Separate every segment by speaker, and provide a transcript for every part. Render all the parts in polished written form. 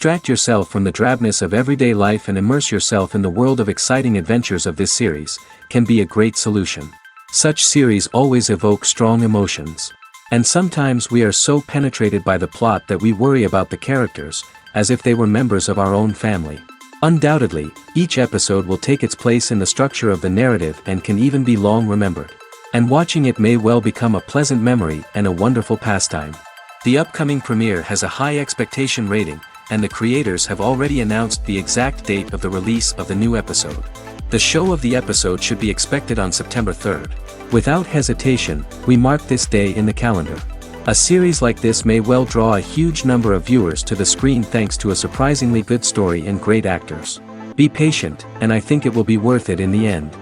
Speaker 1: Distract yourself from the drabness of everyday life and immerse yourself in the world of exciting adventures of this series, can be a great solution. Such series always evoke strong emotions. And sometimes we are so penetrated by the plot that we worry about the characters, as if they were members of our own family. Undoubtedly, each episode will take its place in the structure of the narrative and can even be long remembered. And watching it may well become a pleasant memory and a wonderful pastime. The upcoming premiere has a high expectation rating, and the creators have already announced the exact date of the release of the new episode. The show of the episode should be expected on September 3rd. Without hesitation, we mark this day in the calendar. A series like this may well draw a huge number of viewers to the screen thanks to a surprisingly good story and great actors. Be patient, and I think it will be worth it in the end.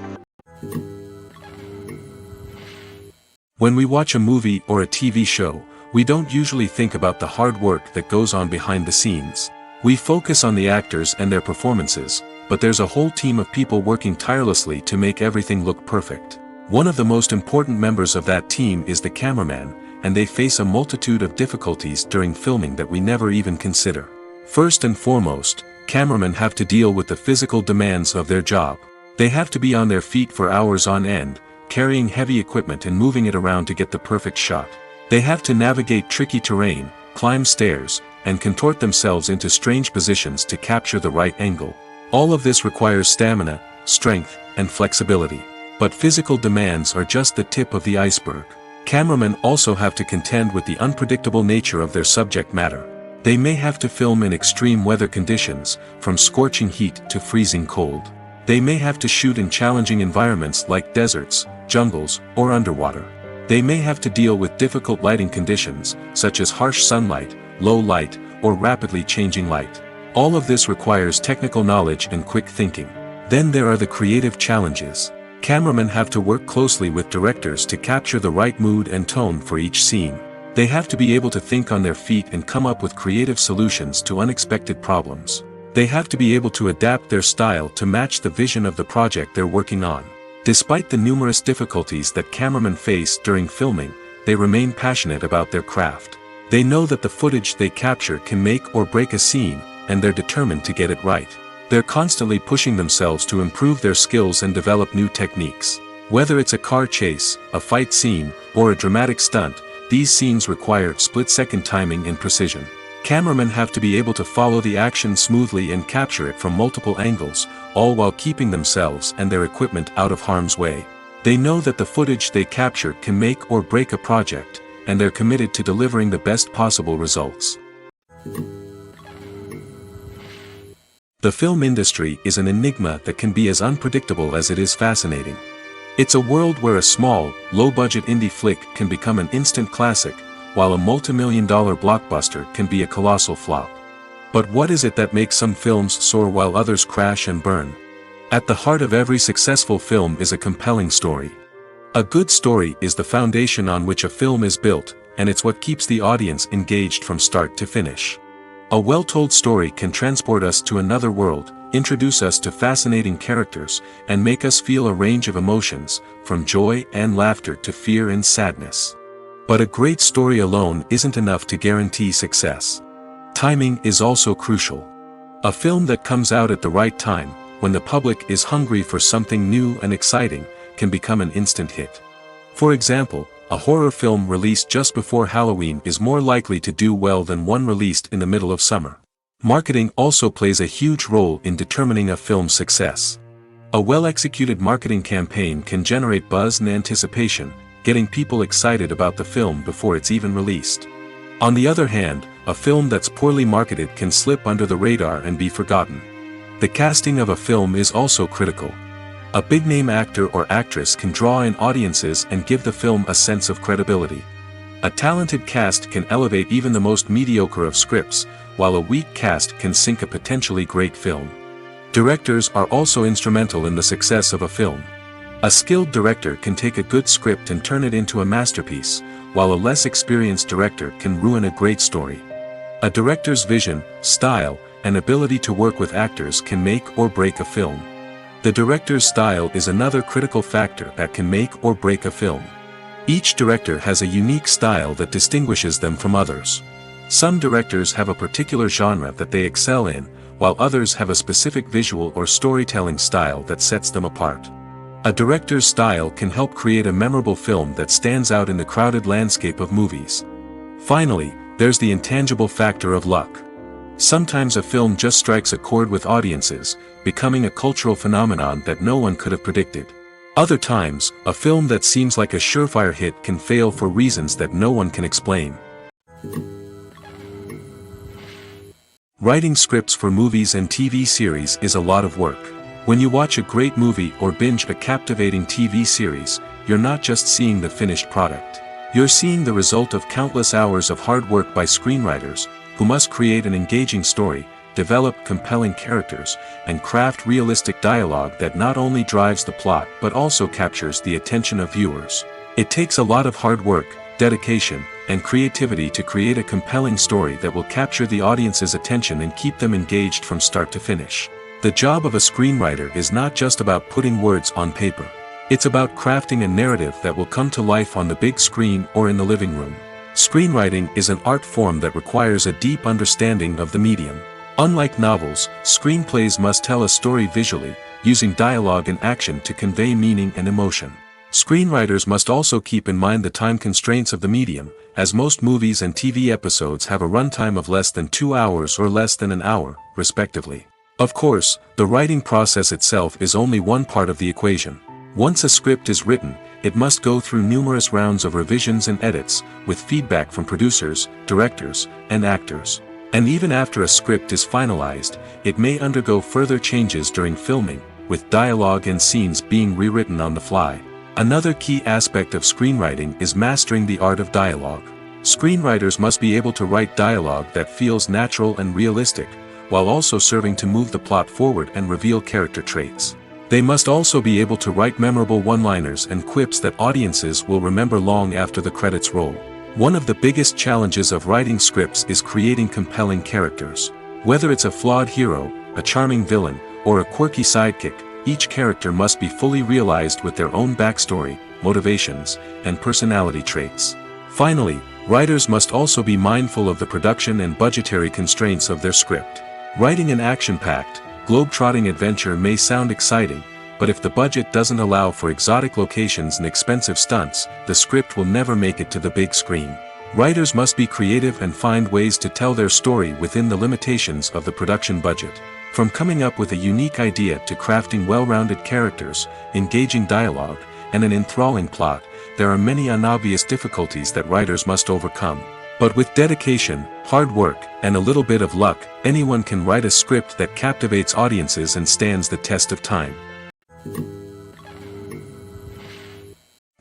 Speaker 2: When we watch a movie or a TV show, we don't usually think about the hard work that goes on behind the scenes. We focus on the actors and their performances, but there's a whole team of people working tirelessly to make everything look perfect. One of the most important members of that team is the cameraman, and they face a multitude of difficulties during filming that we never even consider. First and foremost, cameramen have to deal with the physical demands of their job. They have to be on their feet for hours on end, carrying heavy equipment and moving it around to get the perfect shot. They have to navigate tricky terrain, climb stairs, and contort themselves into strange positions to capture the right angle. All of this requires stamina, strength, and flexibility. But physical demands are just the tip of the iceberg. Cameramen also have to contend with the unpredictable nature of their subject matter. They may have to film in extreme weather conditions, from scorching heat to freezing cold. They may have to shoot in challenging environments like deserts, jungles, or underwater. They may have to deal with difficult lighting conditions, such as harsh sunlight, low light, or rapidly changing light. All of this requires technical knowledge and quick thinking. Then there are the creative challenges. Cameramen have to work closely with directors to capture the right mood and tone for each scene. They have to be able to think on their feet and come up with creative solutions to unexpected problems. They have to be able to adapt their style to match the vision of the project they're working on. Despite the numerous difficulties that cameramen face during filming, they remain passionate about their craft. They know that the footage they capture can make or break a scene, and they're determined to get it right. They're constantly pushing themselves to improve their skills and develop new techniques. Whether it's a car chase, a fight scene, or a dramatic stunt, these scenes require split-second timing and precision. Cameramen have to be able to follow the action smoothly and capture it from multiple angles, all while keeping themselves and their equipment out of harm's way. They know that the footage they capture can make or break a project, and they're committed to delivering the best possible results. The film industry is an enigma that can be as unpredictable as it is fascinating. It's a world where a small, low-budget indie flick can become an instant classic, while a multi-million-dollar blockbuster can be a colossal flop. But what is it that makes some films soar while others crash and burn? At the heart of every successful film is a compelling story. A good story is the foundation on which a film is built, and it's what keeps the audience engaged from start to finish. A well-told story can transport us to another world, introduce us to fascinating characters, and make us feel a range of emotions, from joy and laughter to fear and sadness. But a great story alone isn't enough to guarantee success. Timing is also crucial. A film that comes out at the right time, when the public is hungry for something new and exciting, can become an instant hit. For example, a horror film released just before Halloween is more likely to do well than one released in the middle of summer. Marketing also plays a huge role in determining a film's success. A well-executed marketing campaign can generate buzz and anticipation, getting people excited about the film before it's even released. On the other hand, a film that's poorly marketed can slip under the radar and be forgotten. The casting of a film is also critical. A big-name actor or actress can draw in audiences and give the film a sense of credibility. A talented cast can elevate even the most mediocre of scripts, while a weak cast can sink a potentially great film. Directors are also instrumental in the success of a film. A skilled director can take a good script and turn it into a masterpiece, while a less experienced director can ruin a great story. A director's vision, style, and ability to work with actors can make or break a film. The director's style is another critical factor that can make or break a film. Each director has a unique style that distinguishes them from others. Some directors have a particular genre that they excel in, while others have a specific visual or storytelling style that sets them apart. A director's style can help create a memorable film that stands out in the crowded landscape of movies. Finally, there's the intangible factor of luck. Sometimes a film just strikes a chord with audiences, becoming a cultural phenomenon that no one could have predicted. Other times, a film that seems like a surefire hit can fail for reasons that no one can explain. Writing scripts for movies and TV series is a lot of work. When you watch a great movie or binge a captivating TV series, you're not just seeing the finished product. You're seeing the result of countless hours of hard work by screenwriters, who must create an engaging story, develop compelling characters, and craft realistic dialogue that not only drives the plot but also captures the attention of viewers. It takes a lot of hard work, dedication, and creativity to create a compelling story that will capture the audience's attention and keep them engaged from start to finish. The job of a screenwriter is not just about putting words on paper. It's about crafting a narrative that will come to life on the big screen or in the living room. Screenwriting is an art form that requires a deep understanding of the medium. Unlike novels, screenplays must tell a story visually, using dialogue and action to convey meaning and emotion. Screenwriters must also keep in mind the time constraints of the medium, as most movies and TV episodes have a runtime of less than 2 hours or less than an hour, respectively. Of course, the writing process itself is only one part of the equation. Once a script is written, it must go through numerous rounds of revisions and edits, with feedback from producers, directors, and actors. And even after a script is finalized, it may undergo further changes during filming, with dialogue and scenes being rewritten on the fly. Another key aspect of screenwriting is mastering the art of dialogue. Screenwriters must be able to write dialogue that feels natural and realistic, while also serving to move the plot forward and reveal character traits. They must also be able to write memorable one-liners and quips that audiences will remember long after the credits roll. One of the biggest challenges of writing scripts is creating compelling characters. Whether it's a flawed hero, a charming villain, or a quirky sidekick, each character must be fully realized with their own backstory, motivations, and personality traits. Finally, writers must also be mindful of the production and budgetary constraints of their script. Writing an action-packed, globe-trotting adventure may sound exciting, but if the budget doesn't allow for exotic locations and expensive stunts, the script will never make it to the big screen. Writers must be creative and find ways to tell their story within the limitations of the production budget. From coming up with a unique idea to crafting well-rounded characters, engaging dialogue, and an enthralling plot, there are many unobvious difficulties that writers must overcome. But with dedication, hard work, and a little bit of luck, anyone can write a script that captivates audiences and stands the test of time.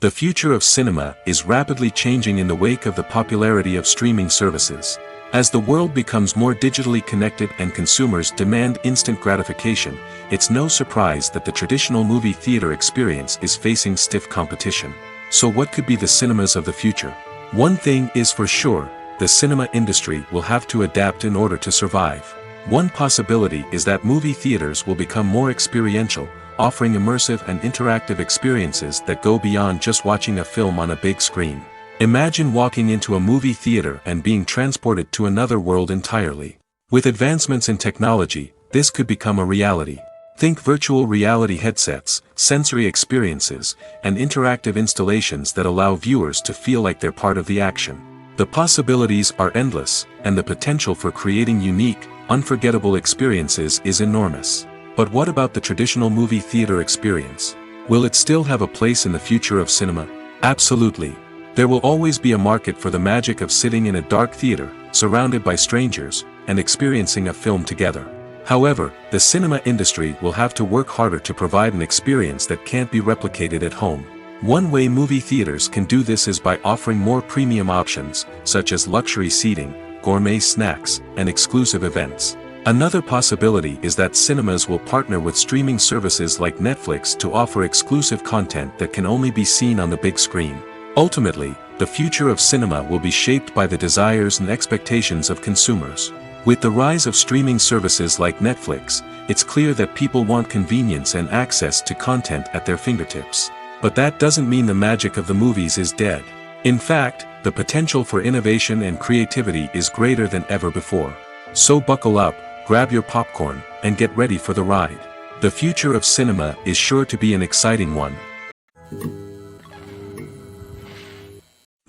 Speaker 2: The future of cinema is rapidly changing in the wake of the popularity of streaming services. As the world becomes more digitally connected and consumers demand instant gratification, it's no surprise that the traditional movie theater experience is facing stiff competition. So what could be the cinemas of the future? One thing is for sure, the cinema industry will have to adapt in order to survive. One possibility is that movie theaters will become more experiential, offering immersive and interactive experiences that go beyond just watching a film on a big screen. Imagine walking into a movie theater and being transported to another world entirely. With advancements in technology, this could become a reality. Think virtual reality headsets, sensory experiences, and interactive installations that allow viewers to feel like they're part of the action. The possibilities are endless, and the potential for creating unique, unforgettable experiences is enormous. But what about the traditional movie theater experience? Will it still have a place in the future of cinema? Absolutely. There will always be a market for the magic of sitting in a dark theater, surrounded by strangers, and experiencing a film together. However, the cinema industry will have to work harder to provide an experience that can't be replicated at home. One way movie theaters can do this is by offering more premium options, such as luxury seating, gourmet snacks, and exclusive events. Another possibility is that cinemas will partner with streaming services like Netflix to offer exclusive content that can only be seen on the big screen. Ultimately, the future of cinema will be shaped by the desires and expectations of consumers. With the rise of streaming services like Netflix, it's clear that people want convenience and access to content at their fingertips. But that doesn't mean the magic of the movies is dead. In fact, the potential for innovation and creativity is greater than ever before. So buckle up, grab your popcorn, and get ready for the ride. The future of cinema is sure to be an exciting one.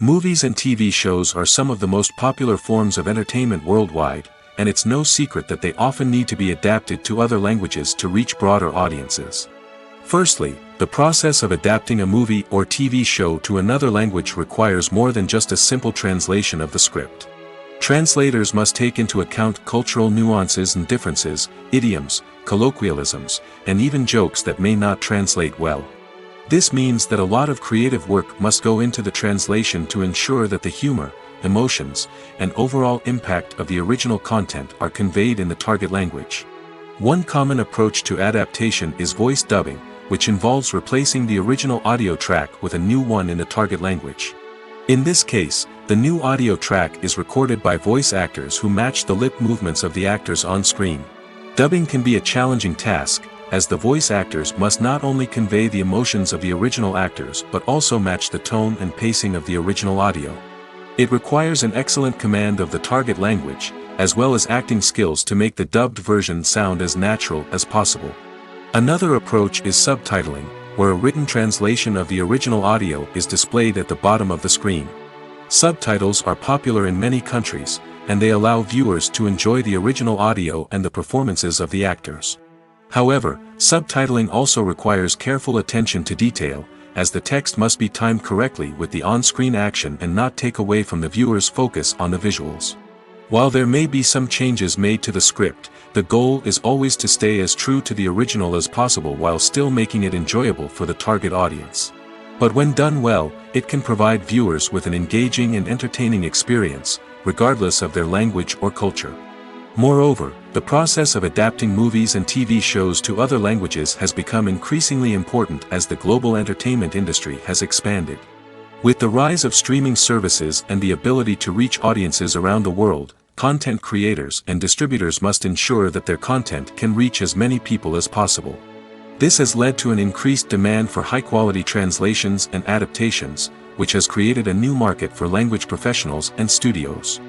Speaker 2: Movies and TV shows are some of the most popular forms of entertainment worldwide, and it's no secret that they often need to be adapted to other languages to reach broader audiences. Firstly, the process of adapting a movie or TV show to another language requires more than just a simple translation of the script. Translators must take into account cultural nuances and differences, idioms, colloquialisms, and even jokes that may not translate well. This means that a lot of creative work must go into the translation to ensure that the humor, emotions, and overall impact of the original content are conveyed in the target language. One common approach to adaptation is voice dubbing, which involves replacing the original audio track with a new one in the target language. In this case, the new audio track is recorded by voice actors who match the lip movements of the actors on screen. Dubbing can be a challenging task, as the voice actors must not only convey the emotions of the original actors but also match the tone and pacing of the original audio. It requires an excellent command of the target language, as well as acting skills to make the dubbed version sound as natural as possible. Another approach is subtitling, where a written translation of the original audio is displayed at the bottom of the screen. Subtitles are popular in many countries, and they allow viewers to enjoy the original audio and the performances of the actors. However, subtitling also requires careful attention to detail, as the text must be timed correctly with the on-screen action and not take away from the viewer's focus on the visuals. While there may be some changes made to the script, the goal is always to stay as true to the original as possible while still making it enjoyable for the target audience. But when done well, it can provide viewers with an engaging and entertaining experience, regardless of their language or culture. Moreover, the process of adapting movies and TV shows to other languages has become increasingly important as the global entertainment industry has expanded. With the rise of streaming services and the ability to reach audiences around the world, content creators and distributors must ensure that their content can reach as many people as possible. This has led to an increased demand for high-quality translations and adaptations, which has created a new market for language professionals and studios.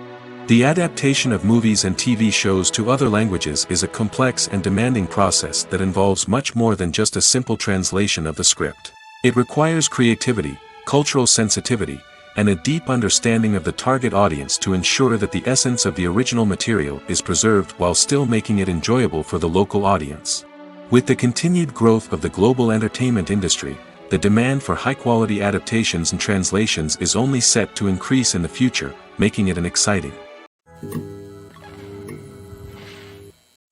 Speaker 2: The adaptation of movies and TV shows to other languages is a complex and demanding process that involves much more than just a simple translation of the script. It requires creativity, cultural sensitivity, and a deep understanding of the target audience to ensure that the essence of the original material is preserved while still making it enjoyable for the local audience. With the continued growth of the global entertainment industry, the demand for high-quality adaptations and translations is only set to increase in the future, making it an exciting.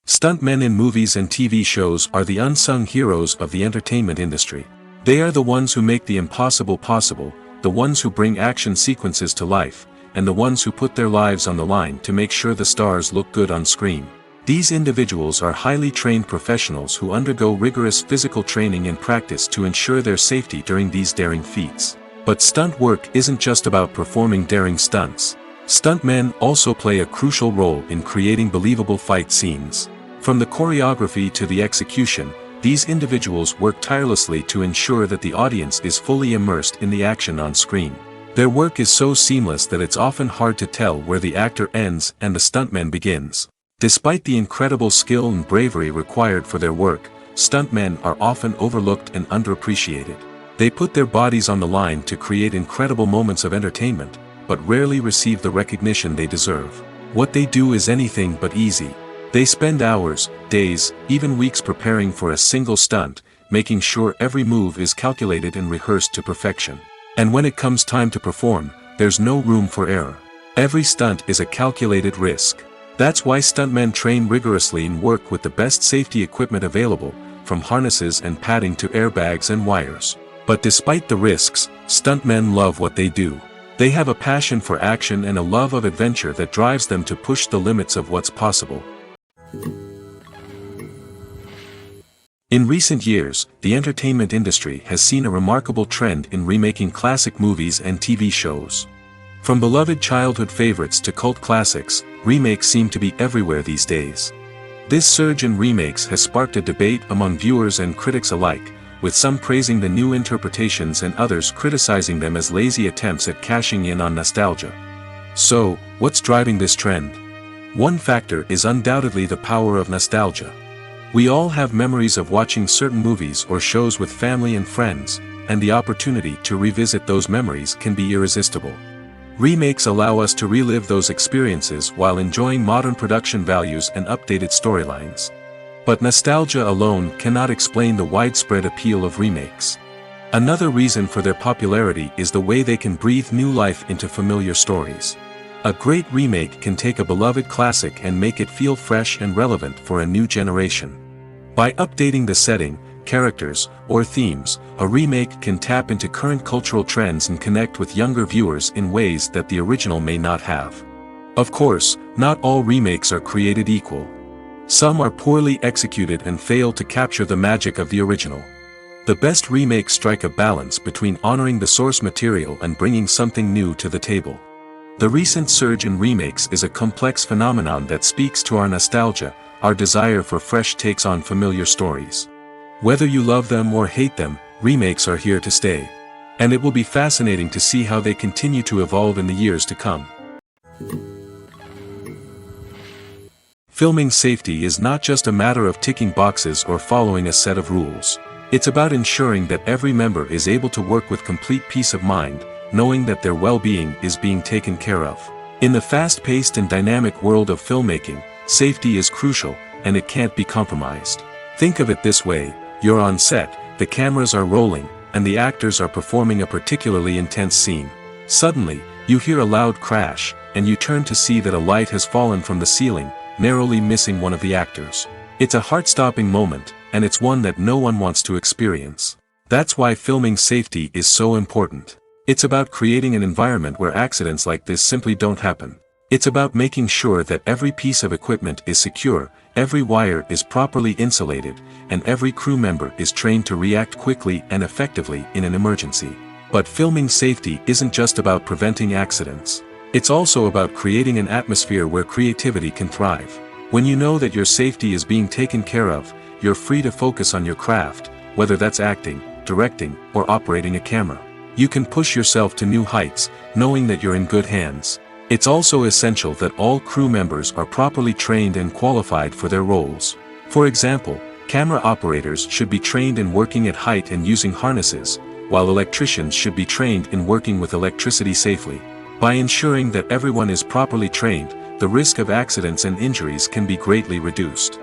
Speaker 2: Stuntmen in movies and TV shows are the unsung heroes of the entertainment industry. They are the ones who make the impossible possible, the ones who bring action sequences to life, and the ones who put their lives on the line to make sure the stars look good on screen. These individuals are highly trained professionals who undergo rigorous physical training and practice to ensure their safety during these daring feats. But stunt work isn't just about performing daring stunts. Stuntmen also play a crucial role in creating believable fight scenes. From the choreography to the execution, these individuals work tirelessly to ensure that the audience is fully immersed in the action on screen. Their work is so seamless that it's often hard to tell where the actor ends and the stuntman begins. Despite the incredible skill and bravery required for their work, stuntmen are often overlooked and underappreciated. They put their bodies on the line to create incredible moments of entertainment, but rarely receive the recognition they deserve. What they do is anything but easy. They spend hours, days, even weeks preparing for a single stunt, making sure every move is calculated and rehearsed to perfection. And when it comes time to perform, there's no room for error. Every stunt is a calculated risk. That's why stuntmen train rigorously and work with the best safety equipment available, from harnesses and padding to airbags and wires. But despite the risks, stuntmen love what they do. They have a passion for action and a love of adventure that drives them to push the limits of what's possible. In recent years, the entertainment industry has seen a remarkable trend in remaking classic movies and TV shows. From beloved childhood favorites to cult classics, remakes seem to be everywhere these days. This surge in remakes has sparked a debate among viewers and critics alike, with some praising the new interpretations and others criticizing them as lazy attempts at cashing in on nostalgia. So, what's driving this trend? One factor is undoubtedly the power of nostalgia. We all have memories of watching certain movies or shows with family and friends, and the opportunity to revisit those memories can be irresistible. Remakes allow us to relive those experiences while enjoying modern production values and updated storylines. But nostalgia alone cannot explain the widespread appeal of remakes. Another reason for their popularity is the way they can breathe new life into familiar stories. A great remake can take a beloved classic and make it feel fresh and relevant for a new generation. By updating the setting, characters, or themes, a remake can tap into current cultural trends and connect with younger viewers in ways that the original may not have. Of course, not all remakes are created equal. Some are poorly executed and fail to capture the magic of the original. The best remakes strike a balance between honoring the source material and bringing something new to the table. The recent surge in remakes is a complex phenomenon that speaks to our nostalgia, our desire for fresh takes on familiar stories. Whether you love them or hate them, remakes are here to stay. And it will be fascinating to see how they continue to evolve in the years to come. Filming safety is not just a matter of ticking boxes or following a set of rules. It's about ensuring that every member is able to work with complete peace of mind, knowing that their well-being is being taken care of. In the fast-paced and dynamic world of filmmaking, safety is crucial, and it can't be compromised. Think of it this way: you're on set, the cameras are rolling, and the actors are performing a particularly intense scene. Suddenly, you hear a loud crash, and you turn to see that a light has fallen from the ceiling, narrowly missing one of the actors. It's a heart-stopping moment, and it's one that no one wants to experience. That's why filming safety is so important. It's about creating an environment where accidents like this simply don't happen. It's about making sure that every piece of equipment is secure, every wire is properly insulated, and every crew member is trained to react quickly and effectively in an emergency. But filming safety isn't just about preventing accidents. It's also about creating an atmosphere where creativity can thrive. When you know that your safety is being taken care of, you're free to focus on your craft, whether that's acting, directing, or operating a camera. You can push yourself to new heights, knowing that you're in good hands. It's also essential that all crew members are properly trained and qualified for their roles. For example, camera operators should be trained in working at height and using harnesses, while electricians should be trained in working with electricity safely. By ensuring that everyone is properly trained, the risk of accidents and injuries can be greatly reduced.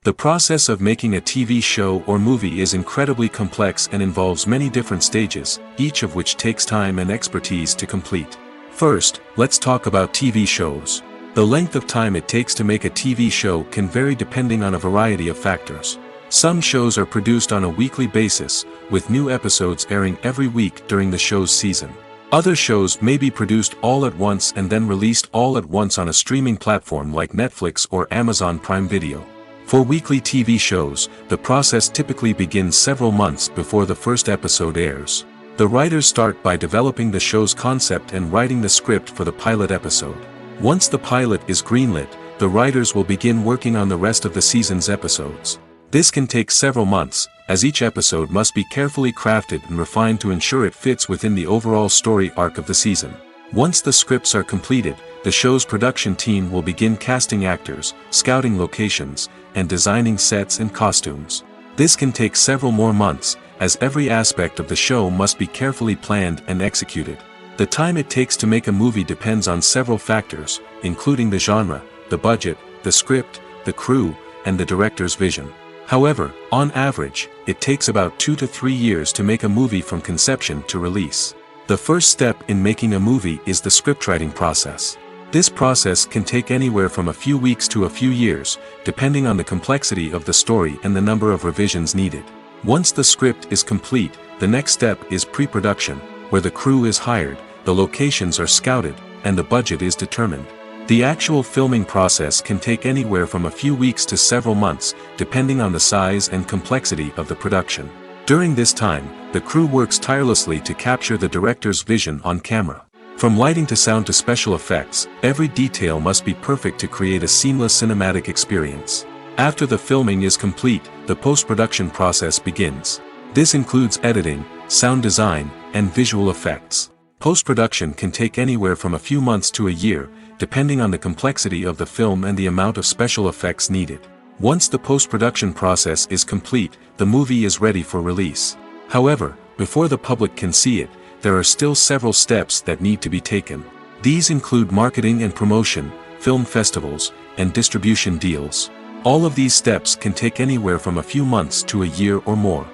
Speaker 2: The process of making a TV show or movie is incredibly complex and involves many different stages, each of which takes time and expertise to complete. First, let's talk about TV shows. The length of time it takes to make a TV show can vary depending on a variety of factors. Some shows are produced on a weekly basis, with new episodes airing every week during the show's season. Other shows may be produced all at once and then released all at once on a streaming platform like Netflix or Amazon Prime Video. For weekly TV shows, the process typically begins several months before the first episode airs. The writers start by developing the show's concept and writing the script for the pilot episode. Once the pilot is greenlit, the writers will begin working on the rest of the season's episodes. This can take several months, as each episode must be carefully crafted and refined to ensure it fits within the overall story arc of the season. Once the scripts are completed, the show's production team will begin casting actors, scouting locations, and designing sets and costumes. This can take several more months, as every aspect of the show must be carefully planned and executed. The time it takes to make a movie depends on several factors, including the genre, the budget, the script, the crew, and the director's vision. However, on average, it takes about 2 to 3 years to make a movie from conception to release. The first step in making a movie is the scriptwriting process. This process can take anywhere from a few weeks to a few years, depending on the complexity of the story and the number of revisions needed. Once the script is complete, the next step is pre-production, where the crew is hired, the locations are scouted, and the budget is determined. The actual filming process can take anywhere from a few weeks to several months, depending on the size and complexity of the production. During this time, the crew works tirelessly to capture the director's vision on camera. From lighting to sound to special effects, every detail must be perfect to create a seamless cinematic experience. After the filming is complete, the post-production process begins. This includes editing, sound design, and visual effects. Post-production can take anywhere from a few months to a year, depending on the complexity of the film and the amount of special effects needed. Once the post-production process is complete, the movie is ready for release. However, before the public can see it, there are still several steps that need to be taken. These include marketing and promotion, film festivals, and distribution deals. All of these steps can take anywhere from a few months to a year or more.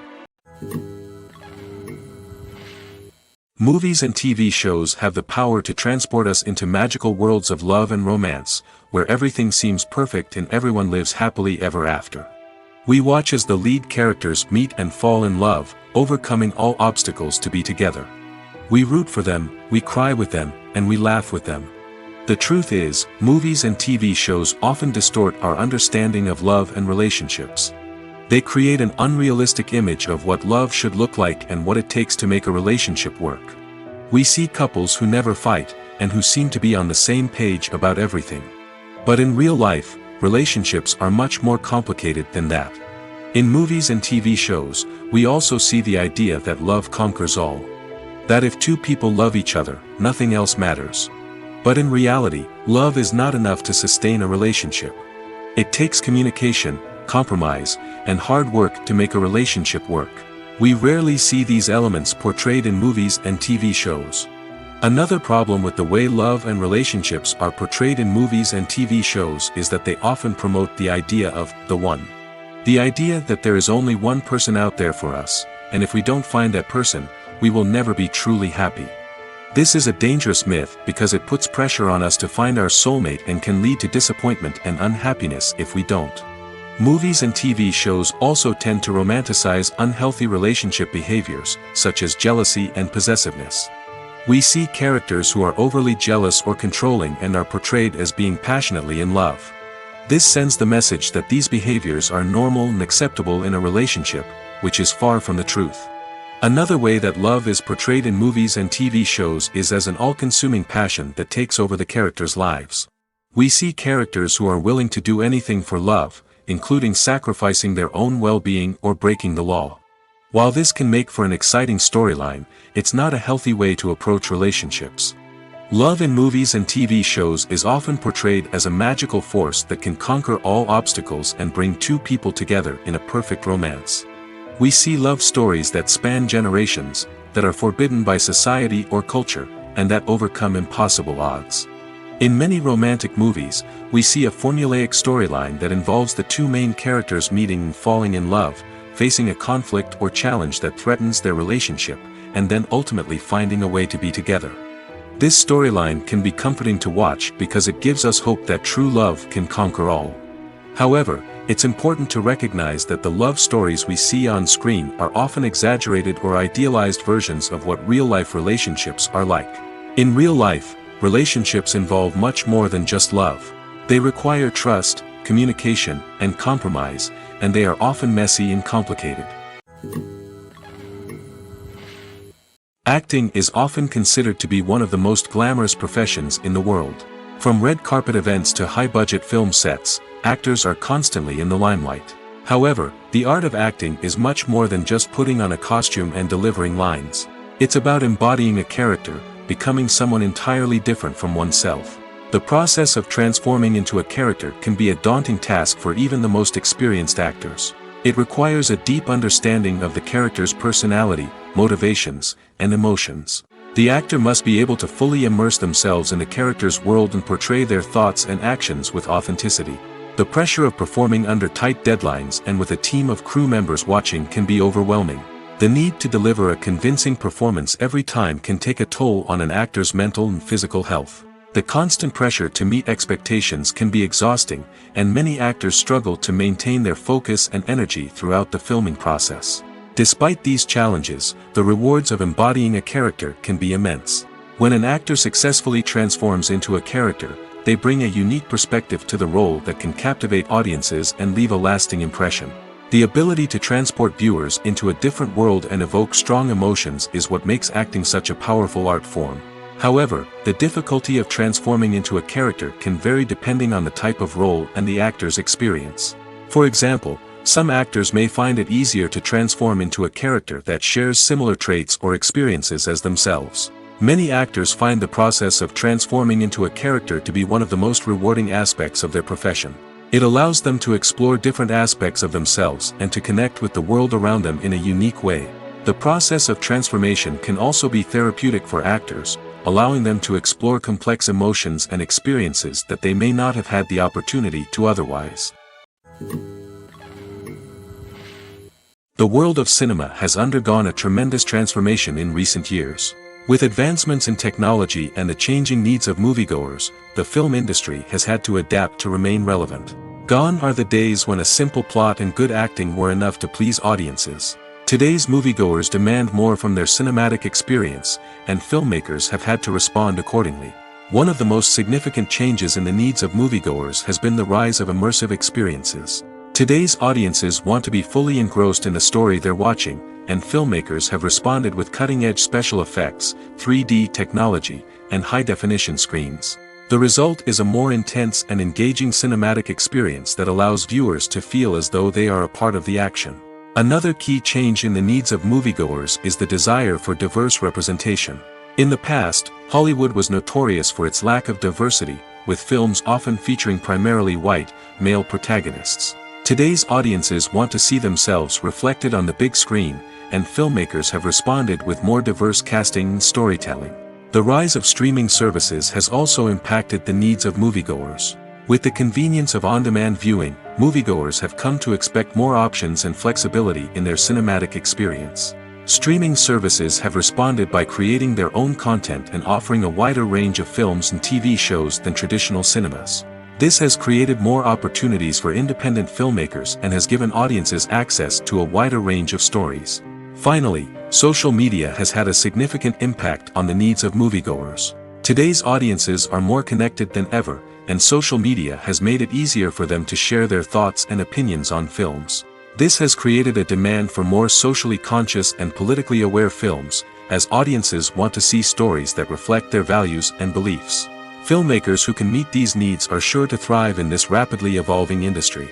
Speaker 2: Movies and TV shows have the power to transport us into magical worlds of love and romance, where everything seems perfect and everyone lives happily ever after. We watch as the lead characters meet and fall in love, overcoming all obstacles to be together. We root for them, we cry with them, and we laugh with them. The truth is, movies and TV shows often distort our understanding of love and relationships. They create an unrealistic image of what love should look like and what it takes to make a relationship work. We see couples who never fight, and who seem to be on the same page about everything. But in real life, relationships are much more complicated than that. In movies and TV shows, we also see the idea that love conquers all. That if two people love each other, nothing else matters. But in reality, love is not enough to sustain a relationship. It takes communication, compromise, and hard work to make a relationship work. We rarely see these elements portrayed in movies and TV shows. Another problem with the way love and relationships are portrayed in movies and TV shows is that they often promote the idea of the one. The idea that there is only one person out there for us, and if we don't find that person, we will never be truly happy. This is a dangerous myth because it puts pressure on us to find our soulmate and can lead to disappointment and unhappiness if we don't. Movies and TV shows also tend to romanticize unhealthy relationship behaviors, such as jealousy and possessiveness. We see characters who are overly jealous or controlling and are portrayed as being passionately in love. This sends the message that these behaviors are normal and acceptable in a relationship, which is far from the truth. Another way that love is portrayed in movies and TV shows is as an all-consuming passion that takes over the characters' lives. We see characters who are willing to do anything for love, including sacrificing their own well-being or breaking the law. While this can make for an exciting storyline, it's not a healthy way to approach relationships. Love in movies and TV shows is often portrayed as a magical force that can conquer all obstacles and bring two people together in a perfect romance. We see love stories that span generations, that are forbidden by society or culture, and that overcome impossible odds. In many romantic movies, we see a formulaic storyline that involves the two main characters meeting and falling in love, facing a conflict or challenge that threatens their relationship, and then ultimately finding a way to be together. This storyline can be comforting to watch because it gives us hope that true love can conquer all. However, it's important to recognize that the love stories we see on screen are often exaggerated or idealized versions of what real-life relationships are like. In real life, relationships involve much more than just love. They require trust, communication, and compromise, and they are often messy and complicated. Acting is often considered to be one of the most glamorous professions in the world. From red carpet events to high-budget film sets, actors are constantly in the limelight. However, the art of acting is much more than just putting on a costume and delivering lines. It's about embodying a character, becoming someone entirely different from oneself. The process of transforming into a character can be a daunting task for even the most experienced actors. It requires a deep understanding of the character's personality, motivations, and emotions. The actor must be able to fully immerse themselves in the character's world and portray their thoughts and actions with authenticity. The pressure of performing under tight deadlines and with a team of crew members watching can be overwhelming. The need to deliver a convincing performance every time can take a toll on an actor's mental and physical health. The constant pressure to meet expectations can be exhausting, and many actors struggle to maintain their focus and energy throughout the filming process. Despite these challenges, the rewards of embodying a character can be immense. When an actor successfully transforms into a character, they bring a unique perspective to the role that can captivate audiences and leave a lasting impression. The ability to transport viewers into a different world and evoke strong emotions is what makes acting such a powerful art form. However, the difficulty of transforming into a character can vary depending on the type of role and the actor's experience. For example, some actors may find it easier to transform into a character that shares similar traits or experiences as themselves. Many actors find the process of transforming into a character to be one of the most rewarding aspects of their profession. It allows them to explore different aspects of themselves and to connect with the world around them in a unique way. The process of transformation can also be therapeutic for actors, allowing them to explore complex emotions and experiences that they may not have had the opportunity to otherwise. The world of cinema has undergone a tremendous transformation in recent years. With advancements in technology and the changing needs of moviegoers, the film industry has had to adapt to remain relevant. Gone are the days when a simple plot and good acting were enough to please audiences. Today's moviegoers demand more from their cinematic experience, and filmmakers have had to respond accordingly. One of the most significant changes in the needs of moviegoers has been the rise of immersive experiences. Today's audiences want to be fully engrossed in the story they're watching, and filmmakers have responded with cutting-edge special effects, 3D technology, and high-definition screens. The result is a more intense and engaging cinematic experience that allows viewers to feel as though they are a part of the action. Another key change in the needs of moviegoers is the desire for diverse representation. In the past, Hollywood was notorious for its lack of diversity, with films often featuring primarily white, male protagonists. Today's audiences want to see themselves reflected on the big screen, and filmmakers have responded with more diverse casting and storytelling. The rise of streaming services has also impacted the needs of moviegoers. With the convenience of on-demand viewing, moviegoers have come to expect more options and flexibility in their cinematic experience. Streaming services have responded by creating their own content and offering a wider range of films and TV shows than traditional cinemas. This has created more opportunities for independent filmmakers and has given audiences access to a wider range of stories. Finally, social media has had a significant impact on the needs of moviegoers. Today's audiences are more connected than ever, and social media has made it easier for them to share their thoughts and opinions on films. This has created a demand for more socially conscious and politically aware films, as audiences want to see stories that reflect their values and beliefs. Filmmakers who can meet these needs are sure to thrive in this rapidly evolving industry.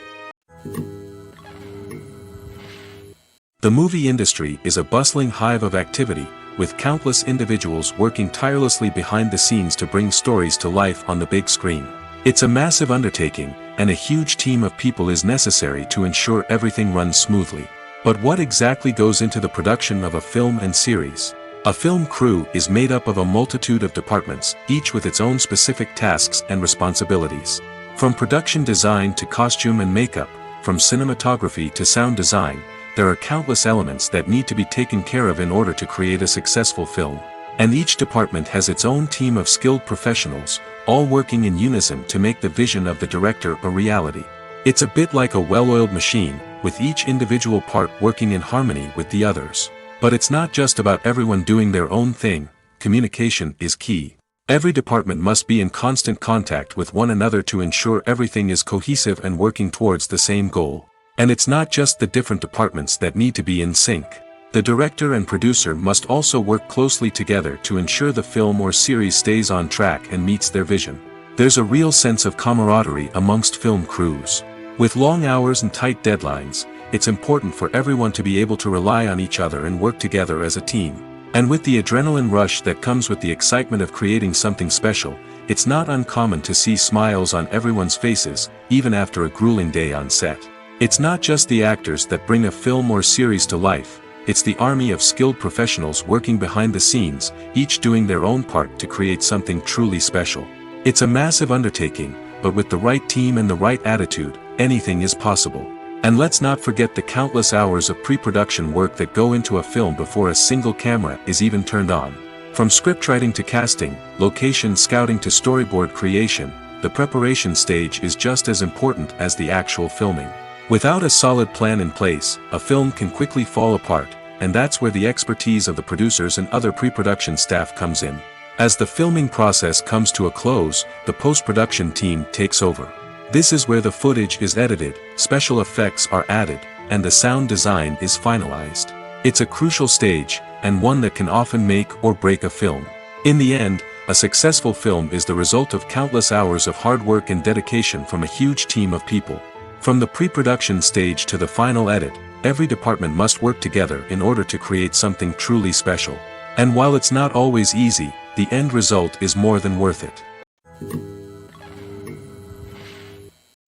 Speaker 2: The movie industry is a bustling hive of activity, with countless individuals working tirelessly behind the scenes to bring stories to life on the big screen. It's a massive undertaking, and a huge team of people is necessary to ensure everything runs smoothly. But what exactly goes into the production of a film and series? A film crew is made up of a multitude of departments, each with its own specific tasks and responsibilities. From production design to costume and makeup, from cinematography to sound design, there are countless elements that need to be taken care of in order to create a successful film. And each department has its own team of skilled professionals, all working in unison to make the vision of the director a reality. It's a bit like a well-oiled machine, with each individual part working in harmony with the others. But it's not just about everyone doing their own thing. Communication is key. Every department must be in constant contact with one another to ensure everything is cohesive and working towards the same goal. And it's not just the different departments that need to be in sync. The director and producer must also work closely together to ensure the film or series stays on track and meets their vision. There's a real sense of camaraderie amongst film crews. With long hours and tight deadlines, it's important for everyone to be able to rely on each other and work together as a team. And with the adrenaline rush that comes with the excitement of creating something special, it's not uncommon to see smiles on everyone's faces, even after a grueling day on set. It's not just the actors that bring a film or series to life, it's the army of skilled professionals working behind the scenes, each doing their own part to create something truly special. It's a massive undertaking, but with the right team and the right attitude, anything is possible. And let's not forget the countless hours of pre-production work that go into a film before a single camera is even turned on. From scriptwriting to casting, location scouting to storyboard creation, the preparation stage is just as important as the actual filming. Without a solid plan in place, a film can quickly fall apart, and that's where the expertise of the producers and other pre-production staff comes in. As the filming process comes to a close, the post-production team takes over. This is where the footage is edited, special effects are added, and the sound design is finalized. It's a crucial stage, and one that can often make or break a film. In the end, a successful film is the result of countless hours of hard work and dedication from a huge team of people. From the pre-production stage to the final edit, every department must work together in order to create something truly special. And while it's not always easy, the end result is more than worth it.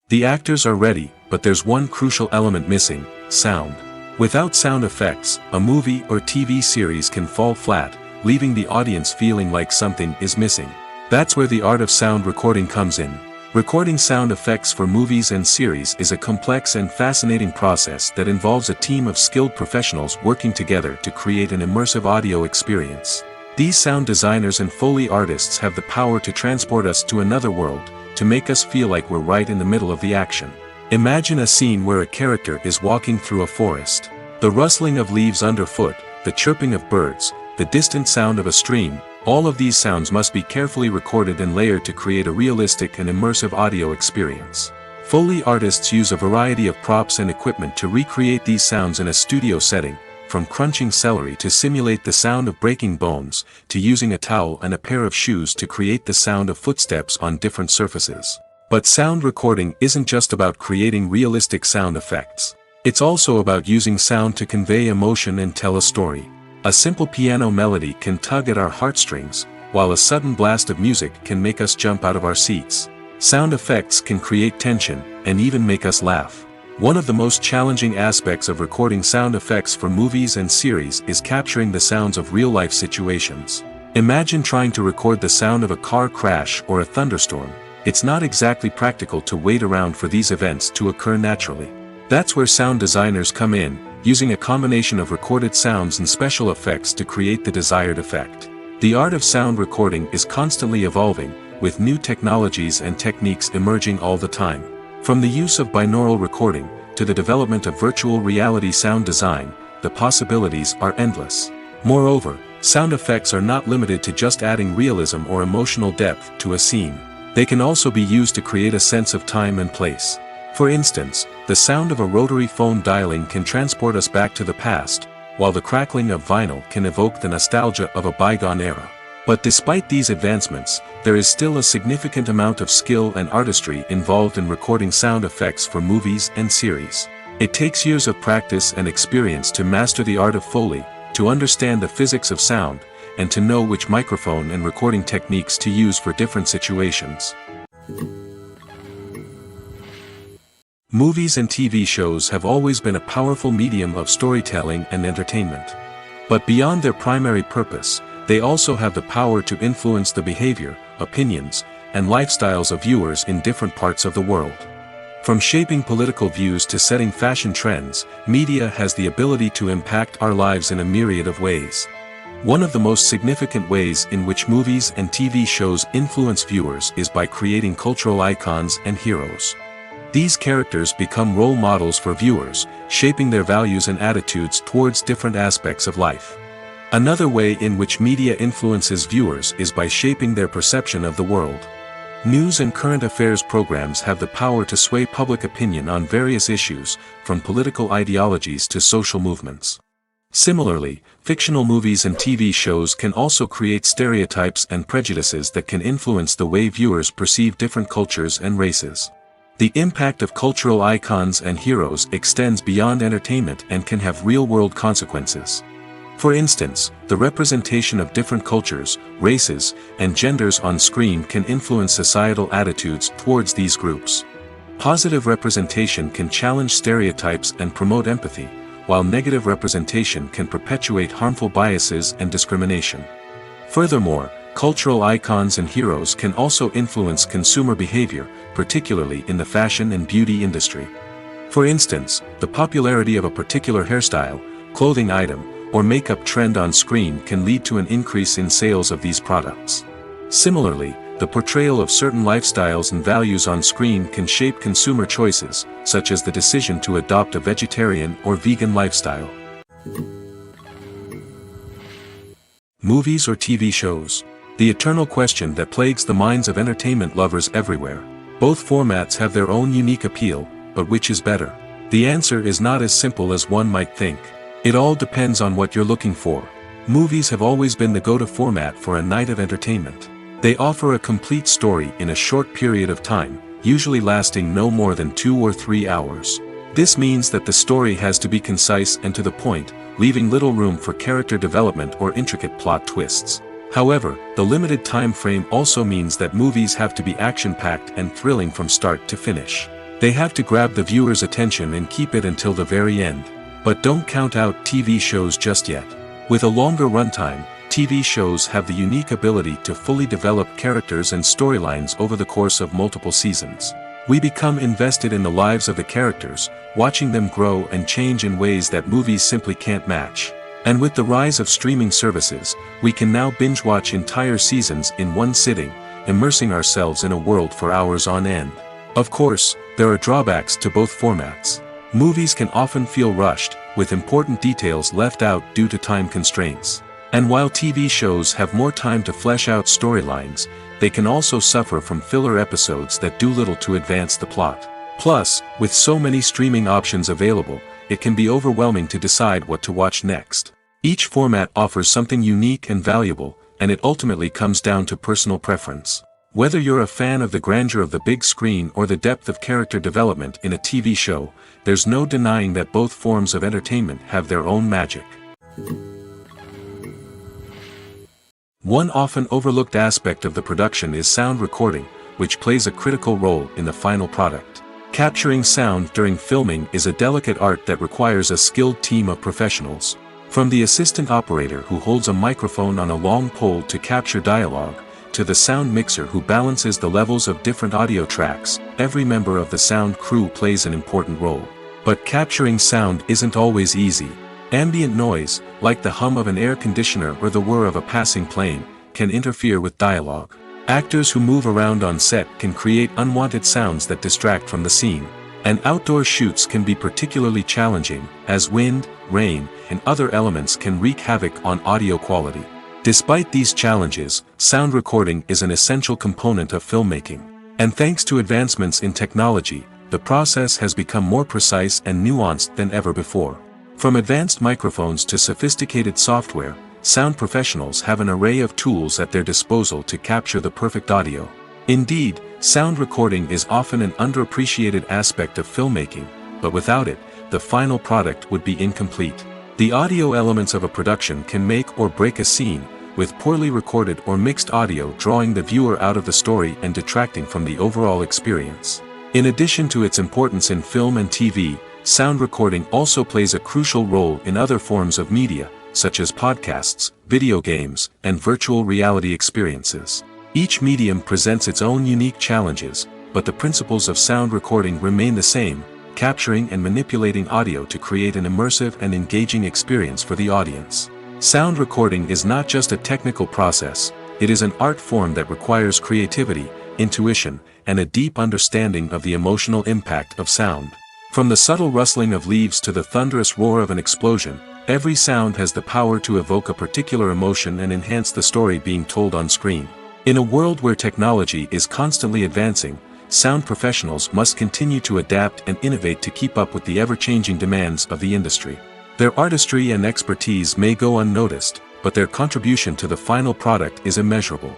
Speaker 2: The actors are ready, but there's one crucial element missing: sound. Without sound effects, a movie or TV series can fall flat, leaving the audience feeling like something is missing. That's where the art of sound recording comes in. Recording sound effects for movies and series is a complex and fascinating process that involves a team of skilled professionals working together to create an immersive audio experience. These sound designers and Foley artists have the power to transport us to another world, to make us feel like we're right in the middle of the action. Imagine a scene where a character is walking through a forest. The rustling of leaves underfoot, the chirping of birds, the distant sound of a stream, all of these sounds must be carefully recorded and layered to create a realistic and immersive audio experience. Foley artists use a variety of props and equipment to recreate these sounds in a studio setting, from crunching celery to simulate the sound of breaking bones, to using a towel and a pair of shoes to create the sound of footsteps on different surfaces. But sound recording isn't just about creating realistic sound effects. It's also about using sound to convey emotion and tell a story. A simple piano melody can tug at our heartstrings, while a sudden blast of music can make us jump out of our seats. Sound effects can create tension, and even make us laugh. One of the most challenging aspects of recording sound effects for movies and series is capturing the sounds of real-life situations. Imagine trying to record the sound of a car crash or a thunderstorm. It's not exactly practical to wait around for these events to occur naturally. That's where sound designers come in, using a combination of recorded sounds and special effects to create the desired effect. The art of sound recording is constantly evolving, with new technologies and techniques emerging all the time. From the use of binaural recording, to the development of virtual reality sound design, the possibilities are endless. Moreover, sound effects are not limited to just adding realism or emotional depth to a scene. They can also be used to create a sense of time and place. For instance, the sound of a rotary phone dialing can transport us back to the past, while the crackling of vinyl can evoke the nostalgia of a bygone era. But despite these advancements, there is still a significant amount of skill and artistry involved in recording sound effects for movies and series. It takes years of practice and experience to master the art of Foley, to understand the physics of sound, and to know which microphone and recording techniques to use for different situations. Movies and TV shows have always been a powerful medium of storytelling and entertainment. But beyond their primary purpose, they also have the power to influence the behavior, opinions, and lifestyles of viewers in different parts of the world. From shaping political views to setting fashion trends, media has the ability to impact our lives in a myriad of ways. One of the most significant ways in which movies and TV shows influence viewers is by creating cultural icons and heroes. These characters become role models for viewers, shaping their values and attitudes towards different aspects of life. Another way in which media influences viewers is by shaping their perception of the world. News and current affairs programs have the power to sway public opinion on various issues, from political ideologies to social movements. Similarly, fictional movies and TV shows can also create stereotypes and prejudices that can influence the way viewers perceive different cultures and races. The impact of cultural icons and heroes extends beyond entertainment and can have real-world consequences. For instance, the representation of different cultures, races, and genders on screen can influence societal attitudes towards these groups. Positive representation can challenge stereotypes and promote empathy, while negative representation can perpetuate harmful biases and discrimination. Furthermore, cultural icons and heroes can also influence consumer behavior, particularly in the fashion and beauty industry. For instance, the popularity of a particular hairstyle, clothing item, or makeup trend on screen can lead to an increase in sales of these products. Similarly, the portrayal of certain lifestyles and values on screen can shape consumer choices, such as the decision to adopt a vegetarian or vegan lifestyle. Movies or TV shows? The eternal question that plagues the minds of entertainment lovers everywhere. Both formats have their own unique appeal, but which is better? The answer is not as simple as one might think. It all depends on what you're looking for. Movies have always been the go-to format for a night of entertainment. They offer a complete story in a short period of time, usually lasting no more than 2 or 3 hours. This means that the story has to be concise and to the point, leaving little room for character development or intricate plot twists. However, the limited time frame also means that movies have to be action-packed and thrilling from start to finish. They have to grab the viewer's attention and keep it until the very end. But don't count out TV shows just yet. With a longer runtime, TV shows have the unique ability to fully develop characters and storylines over the course of multiple seasons. We become invested in the lives of the characters, watching them grow and change in ways that movies simply can't match. And with the rise of streaming services, we can now binge-watch entire seasons in one sitting, immersing ourselves in a world for hours on end. Of course, there are drawbacks to both formats. Movies can often feel rushed, with important details left out due to time constraints. And while TV shows have more time to flesh out storylines, they can also suffer from filler episodes that do little to advance the plot. Plus, with so many streaming options available, it can be overwhelming to decide what to watch next. Each format offers something unique and valuable, and it ultimately comes down to personal preference. Whether you're a fan of the grandeur of the big screen or the depth of character development in a TV show, there's no denying that both forms of entertainment have their own magic. One often overlooked aspect of the production is sound recording, which plays a critical role in the final product. Capturing sound during filming is a delicate art that requires a skilled team of professionals. From the assistant operator who holds a microphone on a long pole to capture dialogue, to the sound mixer who balances the levels of different audio tracks, every member of the sound crew plays an important role. But capturing sound isn't always easy. Ambient noise, like the hum of an air conditioner or the whir of a passing plane, can interfere with dialogue. Actors who move around on set can create unwanted sounds that distract from the scene. And outdoor shoots can be particularly challenging, as wind, rain, and other elements can wreak havoc on audio quality. Despite these challenges, sound recording is an essential component of filmmaking. And thanks to advancements in technology, the process has become more precise and nuanced than ever before. From advanced microphones to sophisticated software, sound professionals have an array of tools at their disposal to capture the perfect audio. Indeed, sound recording is often an underappreciated aspect of filmmaking, but without it, the final product would be incomplete. The audio elements of a production can make or break a scene, with poorly recorded or mixed audio drawing the viewer out of the story and detracting from the overall experience. In addition to its importance in film and TV, sound recording also plays a crucial role in other forms of media, such as podcasts, video games, and virtual reality experiences. Each medium presents its own unique challenges, but the principles of sound recording remain the same, capturing and manipulating audio to create an immersive and engaging experience for the audience. Sound recording is not just a technical process, it is an art form that requires creativity, intuition, and a deep understanding of the emotional impact of sound. From the subtle rustling of leaves to the thunderous roar of an explosion, every sound has the power to evoke a particular emotion and enhance the story being told on screen. In a world where technology is constantly advancing, sound professionals must continue to adapt and innovate to keep up with the ever-changing demands of the industry. Their artistry and expertise may go unnoticed, but their contribution to the final product is immeasurable.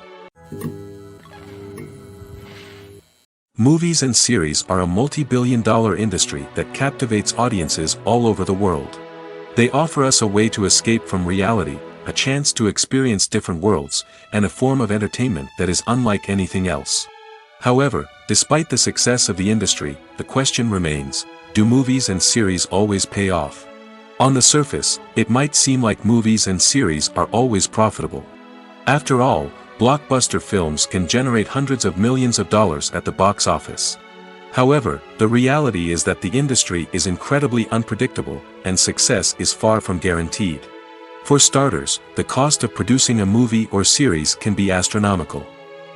Speaker 2: Movies and series are a multi-billion-dollar industry that captivates audiences all over the world. They offer us a way to escape from reality, a chance to experience different worlds, and a form of entertainment that is unlike anything else. However, despite the success of the industry, the question remains, do movies and series always pay off? On the surface, it might seem like movies and series are always profitable. After all, blockbuster films can generate hundreds of millions of dollars at the box office. However, the reality is that the industry is incredibly unpredictable, and success is far from guaranteed. For starters, the cost of producing a movie or series can be astronomical.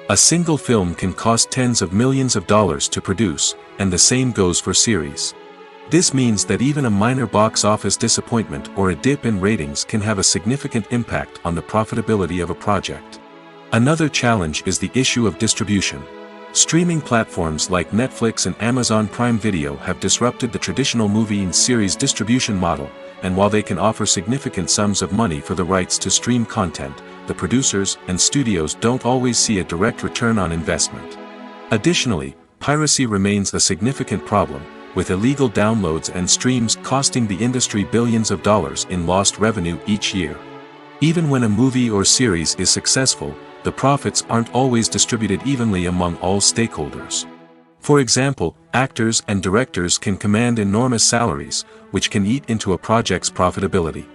Speaker 2: A single film can cost tens of millions of dollars to produce, and the same goes for series. This means that even a minor box office disappointment or a dip in ratings can have a significant impact on the profitability of a project. Another challenge is the issue of distribution. Streaming platforms like Netflix and Amazon Prime Video have disrupted the traditional movie and series distribution model, and while they can offer significant sums of money for the rights to stream content, the producers and studios don't always see a direct return on investment. Additionally, piracy remains a significant problem, with illegal downloads and streams costing the industry billions of dollars in lost revenue each year. Even when a movie or series is successful, the profits aren't always distributed evenly among all stakeholders. For example, actors and directors can command enormous salaries, which can eat into a project's profitability.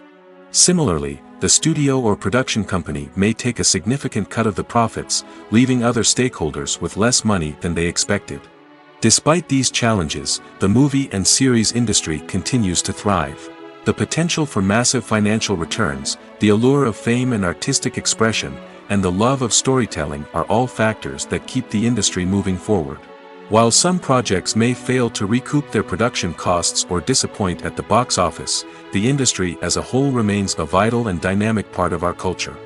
Speaker 2: Similarly, the studio or production company may take a significant cut of the profits, leaving other stakeholders with less money than they expected. Despite these challenges, the movie and series industry continues to thrive. The potential for massive financial returns, the allure of fame and artistic expression, and the love of storytelling are all factors that keep the industry moving forward. While some projects may fail to recoup their production costs or disappoint at the box office, the industry as a whole remains a vital and dynamic part of our culture.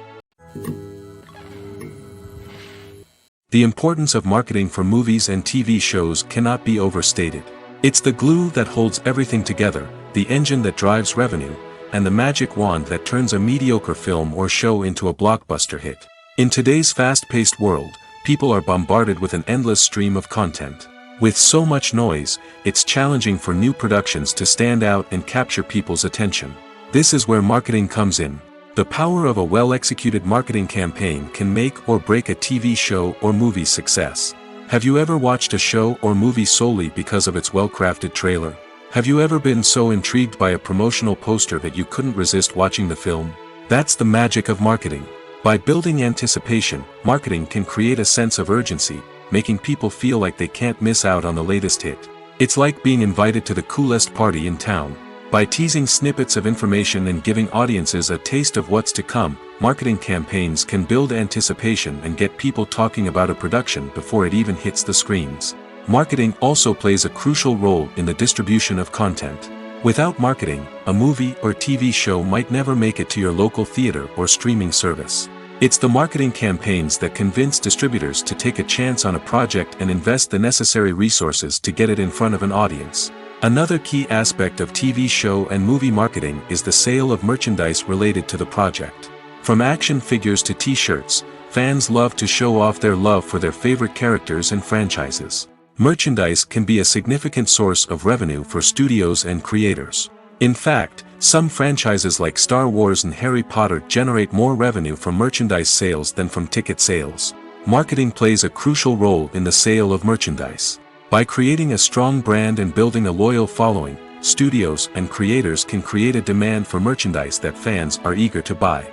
Speaker 2: The importance of marketing for movies and TV shows cannot be overstated. It's the glue that holds everything together, the engine that drives revenue, and the magic wand that turns a mediocre film or show into a blockbuster hit. In today's fast-paced world, people are bombarded with an endless stream of content. With so much noise, it's challenging for new productions to stand out and capture people's attention. This is where marketing comes in. The power of a well-executed marketing campaign can make or break a TV show or movie's success. Have you ever watched a show or movie solely because of its well-crafted trailer? Have you ever been so intrigued by a promotional poster that you couldn't resist watching the film? That's the magic of marketing. By building anticipation, marketing can create a sense of urgency, making people feel like they can't miss out on the latest hit. It's like being invited to the coolest party in town. By teasing snippets of information and giving audiences a taste of what's to come, marketing campaigns can build anticipation and get people talking about a production before it even hits the screens. Marketing also plays a crucial role in the distribution of content. Without marketing, a movie or TV show might never make it to your local theater or streaming service. It's the marketing campaigns that convince distributors to take a chance on a project and invest the necessary resources to get it in front of an audience. Another key aspect of TV show and movie marketing is the sale of merchandise related to the project. From action figures to t-shirts, fans love to show off their love for their favorite characters and franchises. Merchandise can be a significant source of revenue for studios and creators. In fact, some franchises like Star Wars and Harry Potter generate more revenue from merchandise sales than from ticket sales. Marketing plays a crucial role in the sale of merchandise. By creating a strong brand and building a loyal following, studios and creators can create a demand for merchandise that fans are eager to buy.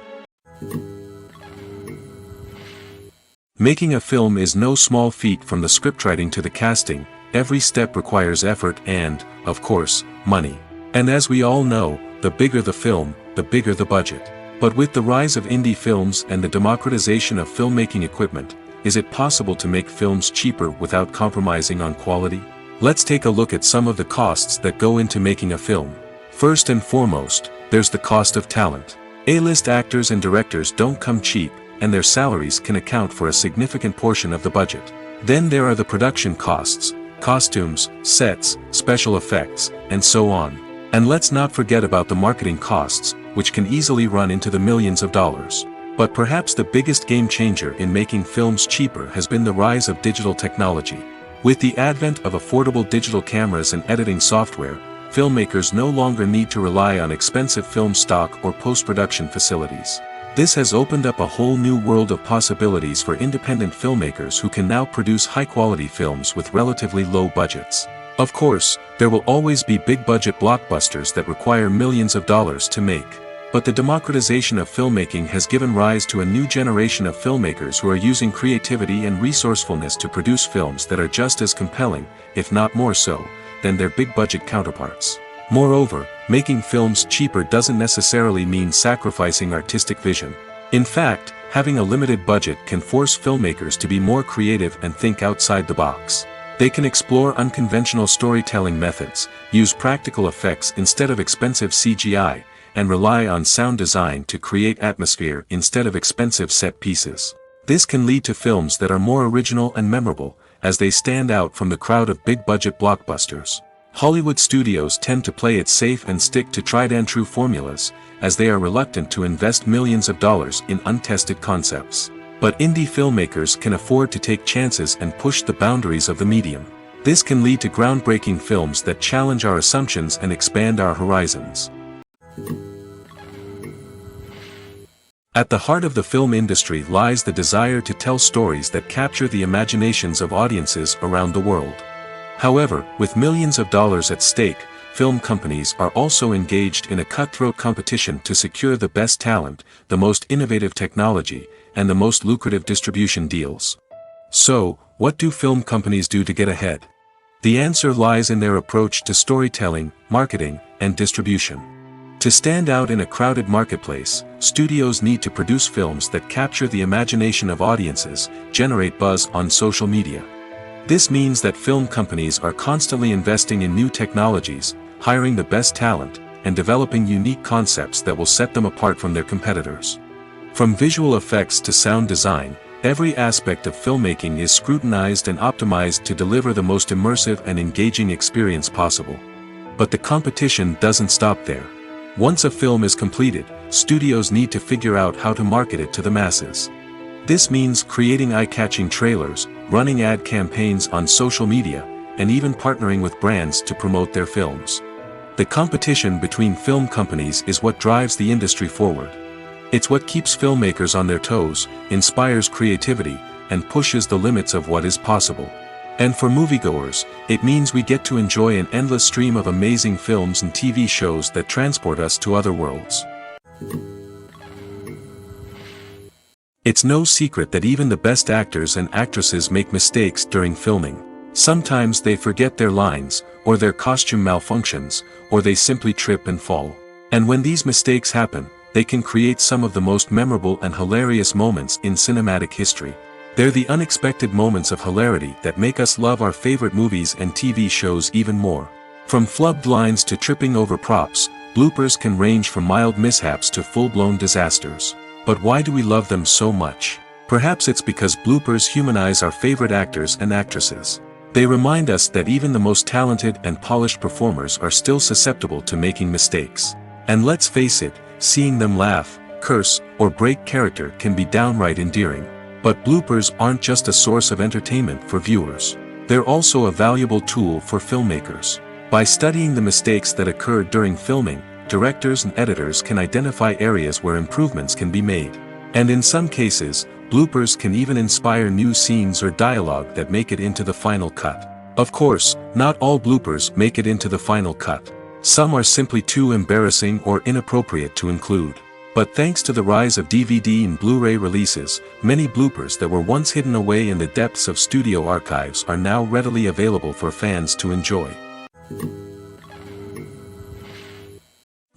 Speaker 2: Making a film is no small feat. From the scriptwriting to the casting, every step requires effort and, of course, money. And as we all know, the bigger the film, the bigger the budget. But with the rise of indie films and the democratization of filmmaking equipment, is it possible to make films cheaper without compromising on quality? Let's take a look at some of the costs that go into making a film. First and foremost, there's the cost of talent. A-list actors and directors don't come cheap, and their salaries can account for a significant portion of the budget. Then there are the production costs, costumes, sets, special effects, and so on. And let's not forget about the marketing costs, which can easily run into the millions of dollars. But perhaps the biggest game changer in making films cheaper has been the rise of digital technology. With the advent of affordable digital cameras and editing software, filmmakers no longer need to rely on expensive film stock or post-production facilities. This has opened up a whole new world of possibilities for independent filmmakers who can now produce high-quality films with relatively low budgets. Of course, there will always be big-budget blockbusters that require millions of dollars to make. But the democratization of filmmaking has given rise to a new generation of filmmakers who are using creativity and resourcefulness to produce films that are just as compelling, if not more so, than their big-budget counterparts. Moreover, making films cheaper doesn't necessarily mean sacrificing artistic vision. In fact, having a limited budget can force filmmakers to be more creative and think outside the box. They can explore unconventional storytelling methods, use practical effects instead of expensive CGI, and rely on sound design to create atmosphere instead of expensive set pieces. This can lead to films that are more original and memorable, as they stand out from the crowd of big-budget blockbusters. Hollywood studios tend to play it safe and stick to tried-and-true formulas, as they are reluctant to invest millions of dollars in untested concepts. But indie filmmakers can afford to take chances and push the boundaries of the medium. This can lead to groundbreaking films that challenge our assumptions and expand our horizons. At the heart of the film industry lies the desire to tell stories that capture the imaginations of audiences around the world. However, with millions of dollars at stake, film companies are also engaged in a cutthroat competition to secure the best talent, the most innovative technology, and the most lucrative distribution deals. So, what do film companies do to get ahead? The answer lies in their approach to storytelling, marketing, and distribution. To stand out in a crowded marketplace, studios need to produce films that capture the imagination of audiences, generate buzz on social media. This means that film companies are constantly investing in new technologies, hiring the best talent, and developing unique concepts that will set them apart from their competitors. From visual effects to sound design, every aspect of filmmaking is scrutinized and optimized to deliver the most immersive and engaging experience possible. But the competition doesn't stop there. Once a film is completed, studios need to figure out how to market it to the masses. This means creating eye-catching trailers, running ad campaigns on social media, and even partnering with brands to promote their films. The competition between film companies is what drives the industry forward. It's what keeps filmmakers on their toes, inspires creativity, and pushes the limits of what is possible. And for moviegoers, it means we get to enjoy an endless stream of amazing films and TV shows that transport us to other worlds. It's no secret that even the best actors and actresses make mistakes during filming. Sometimes they forget their lines, or their costume malfunctions, or they simply trip and fall. And when these mistakes happen, they can create some of the most memorable and hilarious moments in cinematic history. They're the unexpected moments of hilarity that make us love our favorite movies and TV shows even more. From flubbed lines to tripping over props, bloopers can range from mild mishaps to full-blown disasters. But why do we love them so much? Perhaps it's because bloopers humanize our favorite actors and actresses. They remind us that even the most talented and polished performers are still susceptible to making mistakes. And let's face it, seeing them laugh, curse, or break character can be downright endearing. But bloopers aren't just a source of entertainment for viewers. They're also a valuable tool for filmmakers. By studying the mistakes that occurred during filming, directors and editors can identify areas where improvements can be made. And in some cases, bloopers can even inspire new scenes or dialogue that make it into the final cut. Of course, not all bloopers make it into the final cut. Some are simply too embarrassing or inappropriate to include. But thanks to the rise of DVD and Blu-ray releases, many bloopers that were once hidden away in the depths of studio archives are now readily available for fans to enjoy.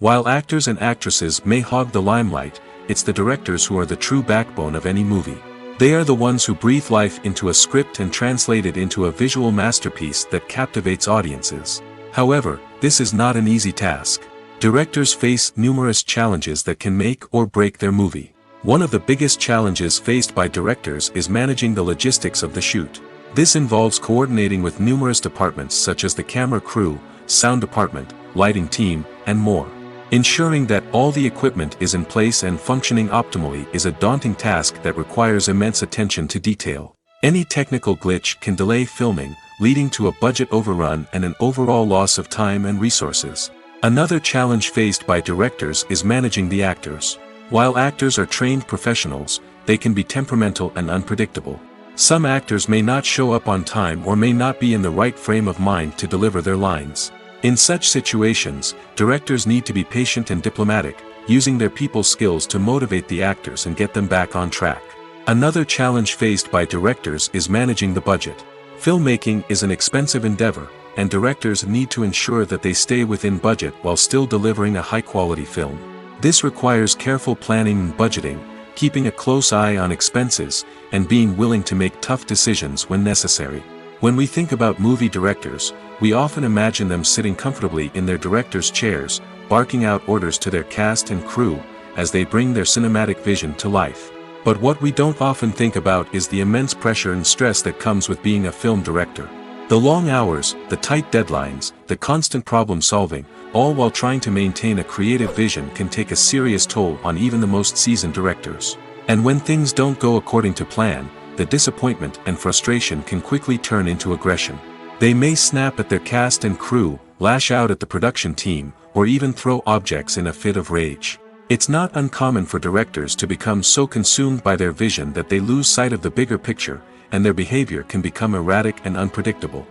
Speaker 2: While actors and actresses may hog the limelight, it's the directors who are the true backbone of any movie. They are the ones who breathe life into a script and translate it into a visual masterpiece that captivates audiences. However, this is not an easy task. Directors face numerous challenges that can make or break their movie. One of the biggest challenges faced by directors is managing the logistics of the shoot. This involves coordinating with numerous departments such as the camera crew, sound department, lighting team, and more. Ensuring that all the equipment is in place and functioning optimally is a daunting task that requires immense attention to detail. Any technical glitch can delay filming, leading to a budget overrun and an overall loss of time and resources. Another challenge faced by directors is managing the actors. While actors are trained professionals, they can be temperamental and unpredictable. Some actors may not show up on time or may not be in the right frame of mind to deliver their lines. In such situations, directors need to be patient and diplomatic, using their people skills to motivate the actors and get them back on track. Another challenge faced by directors is managing the budget. Filmmaking is an expensive endeavor, and directors need to ensure that they stay within budget while still delivering a high-quality film. This requires careful planning and budgeting, keeping a close eye on expenses, and being willing to make tough decisions when necessary. When we think about movie directors, we often imagine them sitting comfortably in their director's chairs, barking out orders to their cast and crew, as they bring their cinematic vision to life. But what we don't often think about is the immense pressure and stress that comes with being a film director. The long hours, the tight deadlines, the constant problem solving, all while trying to maintain a creative vision can take a serious toll on even the most seasoned directors. And when things don't go according to plan, the disappointment and frustration can quickly turn into aggression. They may snap at their cast and crew, lash out at the production team, or even throw objects in a fit of rage. It's not uncommon for directors to become so consumed by their vision that they lose sight of the bigger picture, and their behavior can become erratic and unpredictable.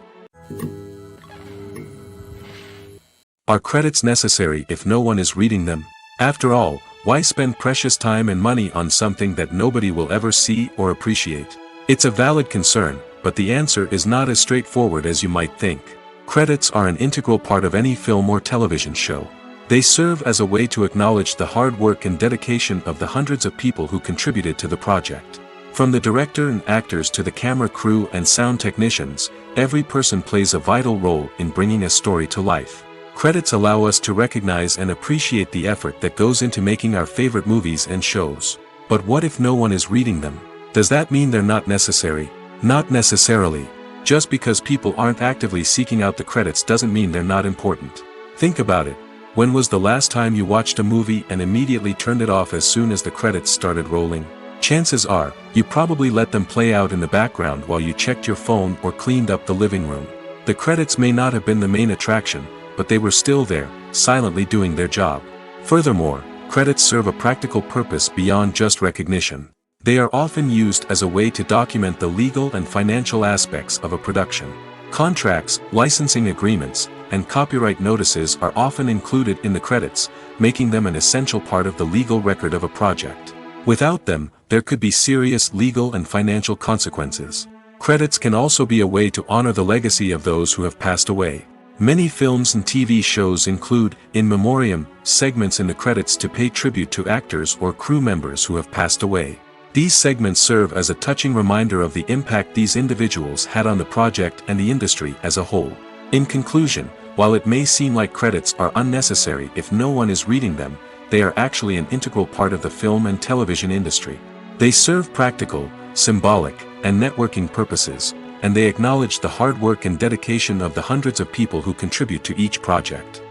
Speaker 2: Are credits necessary if no one is reading them? After all, why spend precious time and money on something that nobody will ever see or appreciate? It's a valid concern, but the answer is not as straightforward as you might think. Credits are an integral part of any film or television show. They serve as a way to acknowledge the hard work and dedication of the hundreds of people who contributed to the project. From the director and actors to the camera crew and sound technicians, every person plays a vital role in bringing a story to life. Credits allow us to recognize and appreciate the effort that goes into making our favorite movies and shows. But what if no one is reading them? Does that mean they're not necessary? Not necessarily. Just because people aren't actively seeking out the credits doesn't mean they're not important. Think about it. When was the last time you watched a movie and immediately turned it off as soon as the credits started rolling? Chances are, you probably let them play out in the background while you checked your phone or cleaned up the living room. The credits may not have been the main attraction, but they were still there, silently doing their job. Furthermore, credits serve a practical purpose beyond just recognition. They are often used as a way to document the legal and financial aspects of a production. Contracts, licensing agreements, and copyright notices are often included in the credits, making them an essential part of the legal record of a project. Without them, there could be serious legal and financial consequences. Credits can also be a way to honor the legacy of those who have passed away. Many films and TV shows include, in memoriam, segments in the credits to pay tribute to actors or crew members who have passed away. These segments serve as a touching reminder of the impact these individuals had on the project and the industry as a whole. In conclusion, while it may seem like credits are unnecessary if no one is reading them, they are actually an integral part of the film and television industry. They serve practical, symbolic, and networking purposes, and they acknowledge the hard work and dedication of the hundreds of people who contribute to each project.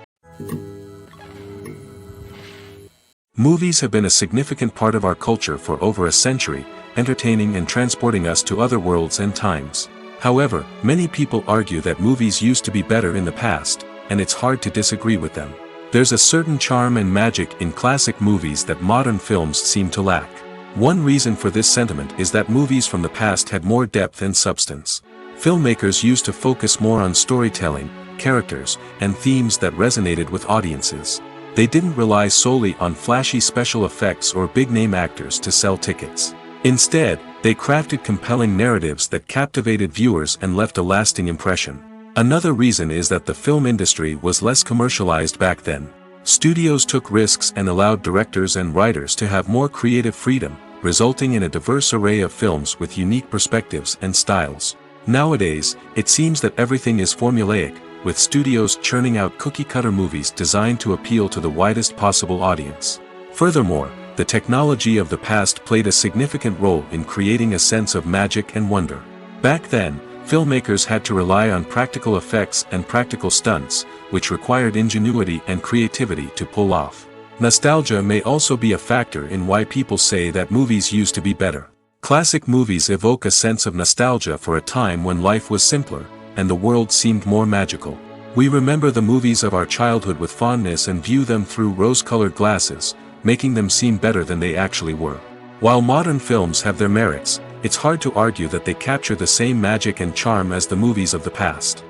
Speaker 2: Movies have been a significant part of our culture for over a century, entertaining and transporting us to other worlds and times. However, many people argue that movies used to be better in the past, and it's hard to disagree with them. There's a certain charm and magic in classic movies that modern films seem to lack. One reason for this sentiment is that movies from the past had more depth and substance. Filmmakers used to focus more on storytelling, characters, and themes that resonated with audiences. They didn't rely solely on flashy special effects or big-name actors to sell tickets. Instead, they crafted compelling narratives that captivated viewers and left a lasting impression. Another reason is that the film industry was less commercialized back then. Studios took risks and allowed directors and writers to have more creative freedom, resulting in a diverse array of films with unique perspectives and styles. Nowadays, it seems that everything is formulaic, with studios churning out cookie-cutter movies designed to appeal to the widest possible audience. Furthermore, the technology of the past played a significant role in creating a sense of magic and wonder. Back then, filmmakers had to rely on practical effects and practical stunts, which required ingenuity and creativity to pull off. Nostalgia may also be a factor in why people say that movies used to be better. Classic movies evoke a sense of nostalgia for a time when life was simpler, and the world seemed more magical. We remember the movies of our childhood with fondness and view them through rose-colored glasses, making them seem better than they actually were. While modern films have their merits, it's hard to argue that they capture the same magic and charm as the movies of the past.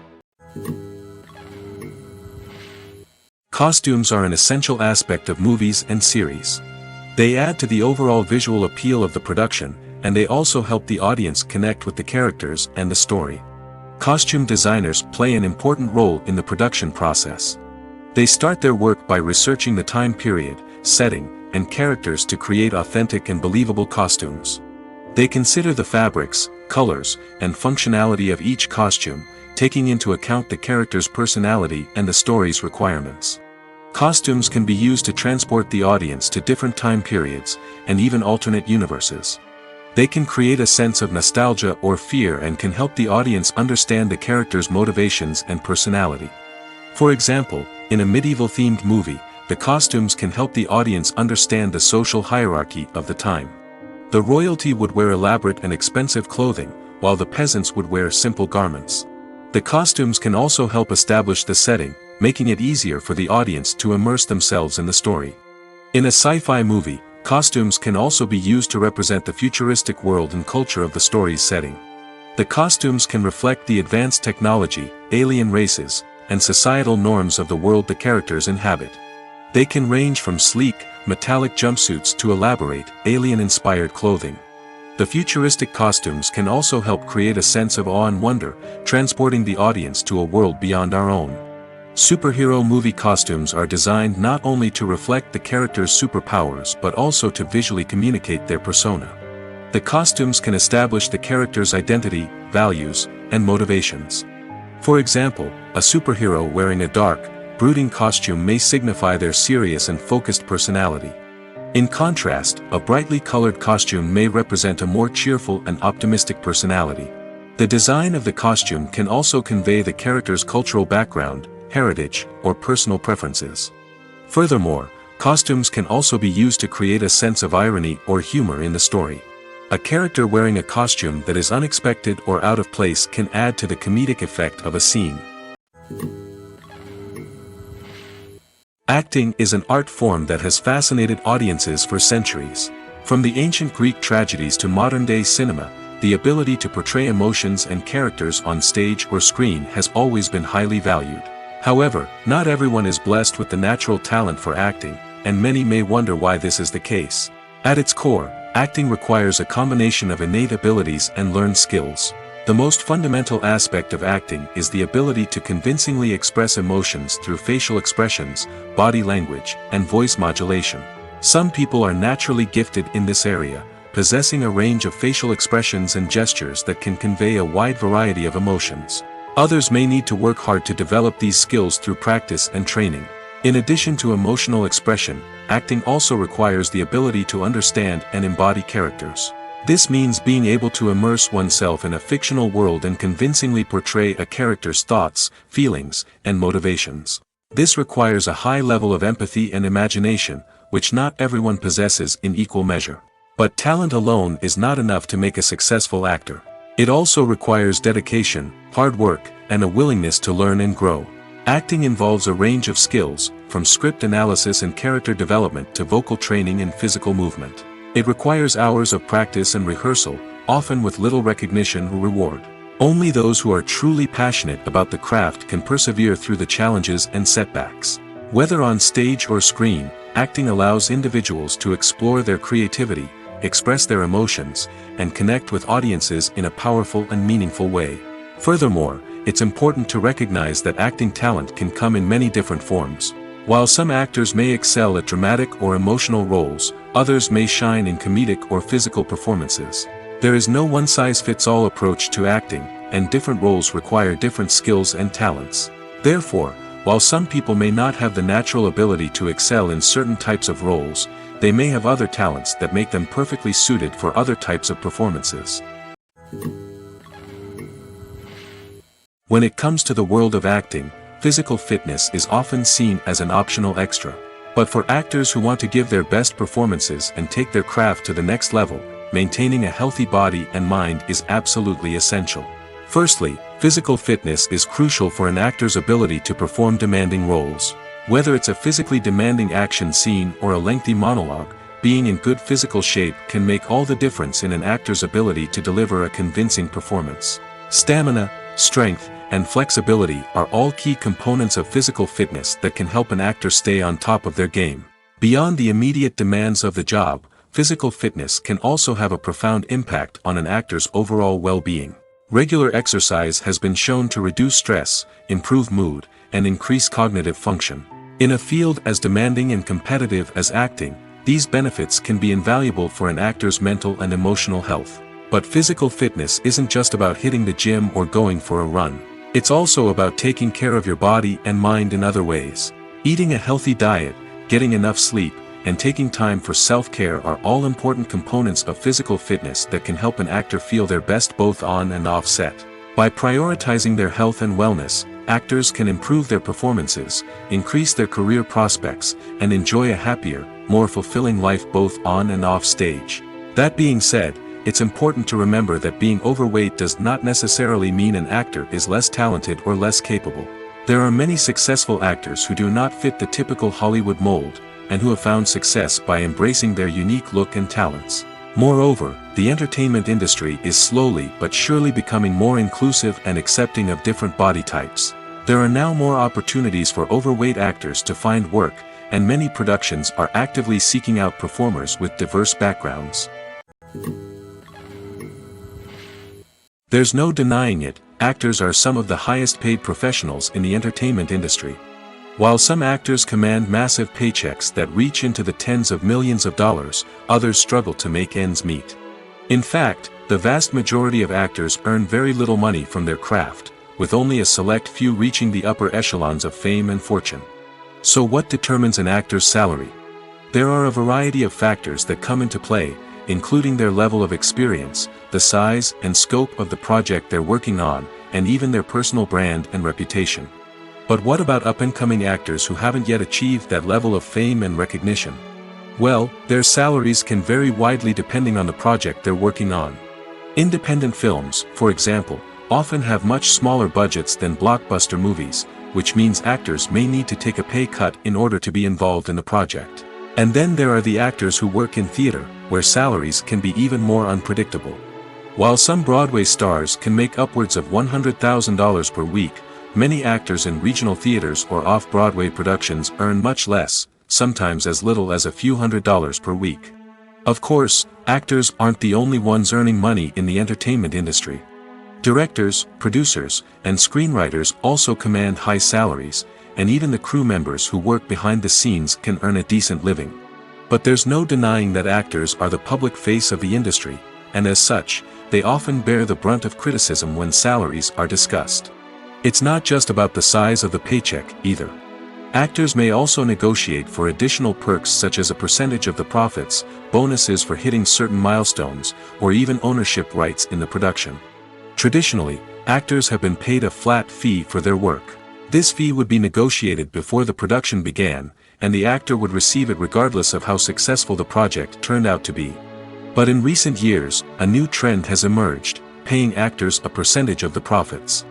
Speaker 2: Costumes are an essential aspect of movies and series. They add to the overall visual appeal of the production, and they also help the audience connect with the characters and the story. Costume designers play an important role in the production process. They start their work by researching the time period, setting, and characters to create authentic and believable costumes. They consider the fabrics, colors, and functionality of each costume, taking into account the character's personality and the story's requirements. Costumes can be used to transport the audience to different time periods, and even alternate universes. They can create a sense of nostalgia or fear and can help the audience understand the character's motivations and personality. For example, in a medieval-themed movie, the costumes can help the audience understand the social hierarchy of the time. The royalty would wear elaborate and expensive clothing, while the peasants would wear simple garments. The costumes can also help establish the setting, making it easier for the audience to immerse themselves in the story. In a sci-fi movie, costumes can also be used to represent the futuristic world and culture of the story's setting. The costumes can reflect the advanced technology, alien races, and societal norms of the world the characters inhabit. They can range from sleek, metallic jumpsuits to elaborate, alien-inspired clothing. The futuristic costumes can also help create a sense of awe and wonder, transporting the audience to a world beyond our own. Superhero movie costumes are designed not only to reflect the character's superpowers but also to visually communicate their persona. The costumes can establish the character's identity, values, and motivations. For example, a superhero wearing a dark, brooding costume may signify their serious and focused personality. In contrast, a brightly colored costume may represent a more cheerful and optimistic personality. The design of the costume can also convey the character's cultural background, heritage, or personal preferences. Furthermore, costumes can also be used to create a sense of irony or humor in the story. A character wearing a costume that is unexpected or out of place can add to the comedic effect of a scene. Acting is an art form that has fascinated audiences for centuries. From the ancient Greek tragedies to modern-day cinema, the ability to portray emotions and characters on stage or screen has always been highly valued. However, not everyone is blessed with the natural talent for acting, and many may wonder why this is the case. At its core, acting requires a combination of innate abilities and learned skills. The most fundamental aspect of acting is the ability to convincingly express emotions through facial expressions, body language, and voice modulation. Some people are naturally gifted in this area, possessing a range of facial expressions and gestures that can convey a wide variety of emotions. Others may need to work hard to develop these skills through practice and training. In addition to emotional expression, acting also requires the ability to understand and embody characters. This means being able to immerse oneself in a fictional world and convincingly portray a character's thoughts, feelings, and motivations. This requires a high level of empathy and imagination, which not everyone possesses in equal measure. But talent alone is not enough to make a successful actor. It also requires dedication, hard work, and a willingness to learn and grow. Acting involves a range of skills, from script analysis and character development to vocal training and physical movement. It requires hours of practice and rehearsal, often with little recognition or reward. Only those who are truly passionate about the craft can persevere through the challenges and setbacks. Whether on stage or screen, acting allows individuals to explore their creativity, express their emotions, and connect with audiences in a powerful and meaningful way. Furthermore, it's important to recognize that acting talent can come in many different forms. While some actors may excel at dramatic or emotional roles, others may shine in comedic or physical performances. There is no one-size-fits-all approach to acting, and different roles require different skills and talents. Therefore, while some people may not have the natural ability to excel in certain types of roles, they may have other talents that make them perfectly suited for other types of performances. When it comes to the world of acting, physical fitness is often seen as an optional extra. But for actors who want to give their best performances and take their craft to the next level, maintaining a healthy body and mind is absolutely essential. Firstly, physical fitness is crucial for an actor's ability to perform demanding roles. Whether it's a physically demanding action scene or a lengthy monologue, being in good physical shape can make all the difference in an actor's ability to deliver a convincing performance. Stamina, strength, and flexibility are all key components of physical fitness that can help an actor stay on top of their game. Beyond the immediate demands of the job, physical fitness can also have a profound impact on an actor's overall well-being. Regular exercise has been shown to reduce stress, improve mood, and increase cognitive function. In a field as demanding and competitive as acting, these benefits can be invaluable for an actor's mental and emotional health. But physical fitness isn't just about hitting the gym or going for a run. It's also about taking care of your body and mind in other ways. Eating a healthy diet, getting enough sleep, and taking time for self-care are all important components of physical fitness that can help an actor feel their best both on and off set. By prioritizing their health and wellness, actors can improve their performances, increase their career prospects, and enjoy a happier, more fulfilling life both on and off stage. That being said, it's important to remember that being overweight does not necessarily mean an actor is less talented or less capable. There are many successful actors who do not fit the typical Hollywood mold, and who have found success by embracing their unique look and talents. Moreover, the entertainment industry is slowly but surely becoming more inclusive and accepting of different body types. There are now more opportunities for overweight actors to find work, and many productions are actively seeking out performers with diverse backgrounds. There's no denying it, actors are some of the highest paid professionals in the entertainment industry. While some actors command massive paychecks that reach into the tens of millions of dollars, others struggle to make ends meet. In fact, the vast majority of actors earn very little money from their craft, with only a select few reaching the upper echelons of fame and fortune. So what determines an actor's salary? There are a variety of factors that come into play, including their level of experience, the size and scope of the project they're working on, and even their personal brand and reputation. But what about up-and-coming actors who haven't yet achieved that level of fame and recognition? Well, their salaries can vary widely depending on the project they're working on. Independent films, for example, often have much smaller budgets than blockbuster movies, which means actors may need to take a pay cut in order to be involved in the project. And then there are the actors who work in theater, where salaries can be even more unpredictable. While some Broadway stars can make upwards of $100,000 per week, many actors in regional theaters or off-Broadway productions earn much less, sometimes as little as a few $100s per week. Of course, actors aren't the only ones earning money in the entertainment industry. Directors, producers, and screenwriters also command high salaries, and even the crew members who work behind the scenes can earn a decent living. But there's no denying that actors are the public face of the industry, and as such, they often bear the brunt of criticism when salaries are discussed. It's not just about the size of the paycheck, either. Actors may also negotiate for additional perks such as a percentage of the profits, bonuses for hitting certain milestones, or even ownership rights in the production. Traditionally, actors have been paid a flat fee for their work. This fee would be negotiated before the production began, and the actor would receive it regardless of how successful the project turned out to be. But in recent years, a new trend has emerged, paying actors a percentage of the profits.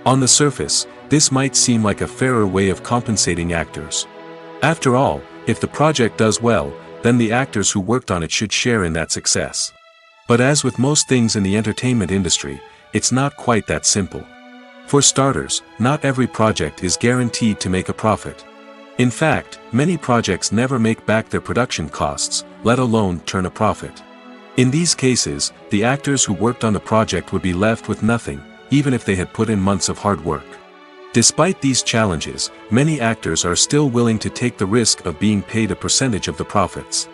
Speaker 2: On the surface, this might seem like a fairer way of compensating actors. After all, if the project does well, then the actors who worked on it should share in that success. But as with most things in the entertainment industry, it's not quite that simple. For starters, not every project is guaranteed to make a profit. In fact, many projects never make back their production costs, let alone turn a profit. In these cases, the actors who worked on the project would be left with nothing, even if they had put in months of hard work. Despite these challenges, many actors are still willing to take the risk of being paid a percentage of the profits.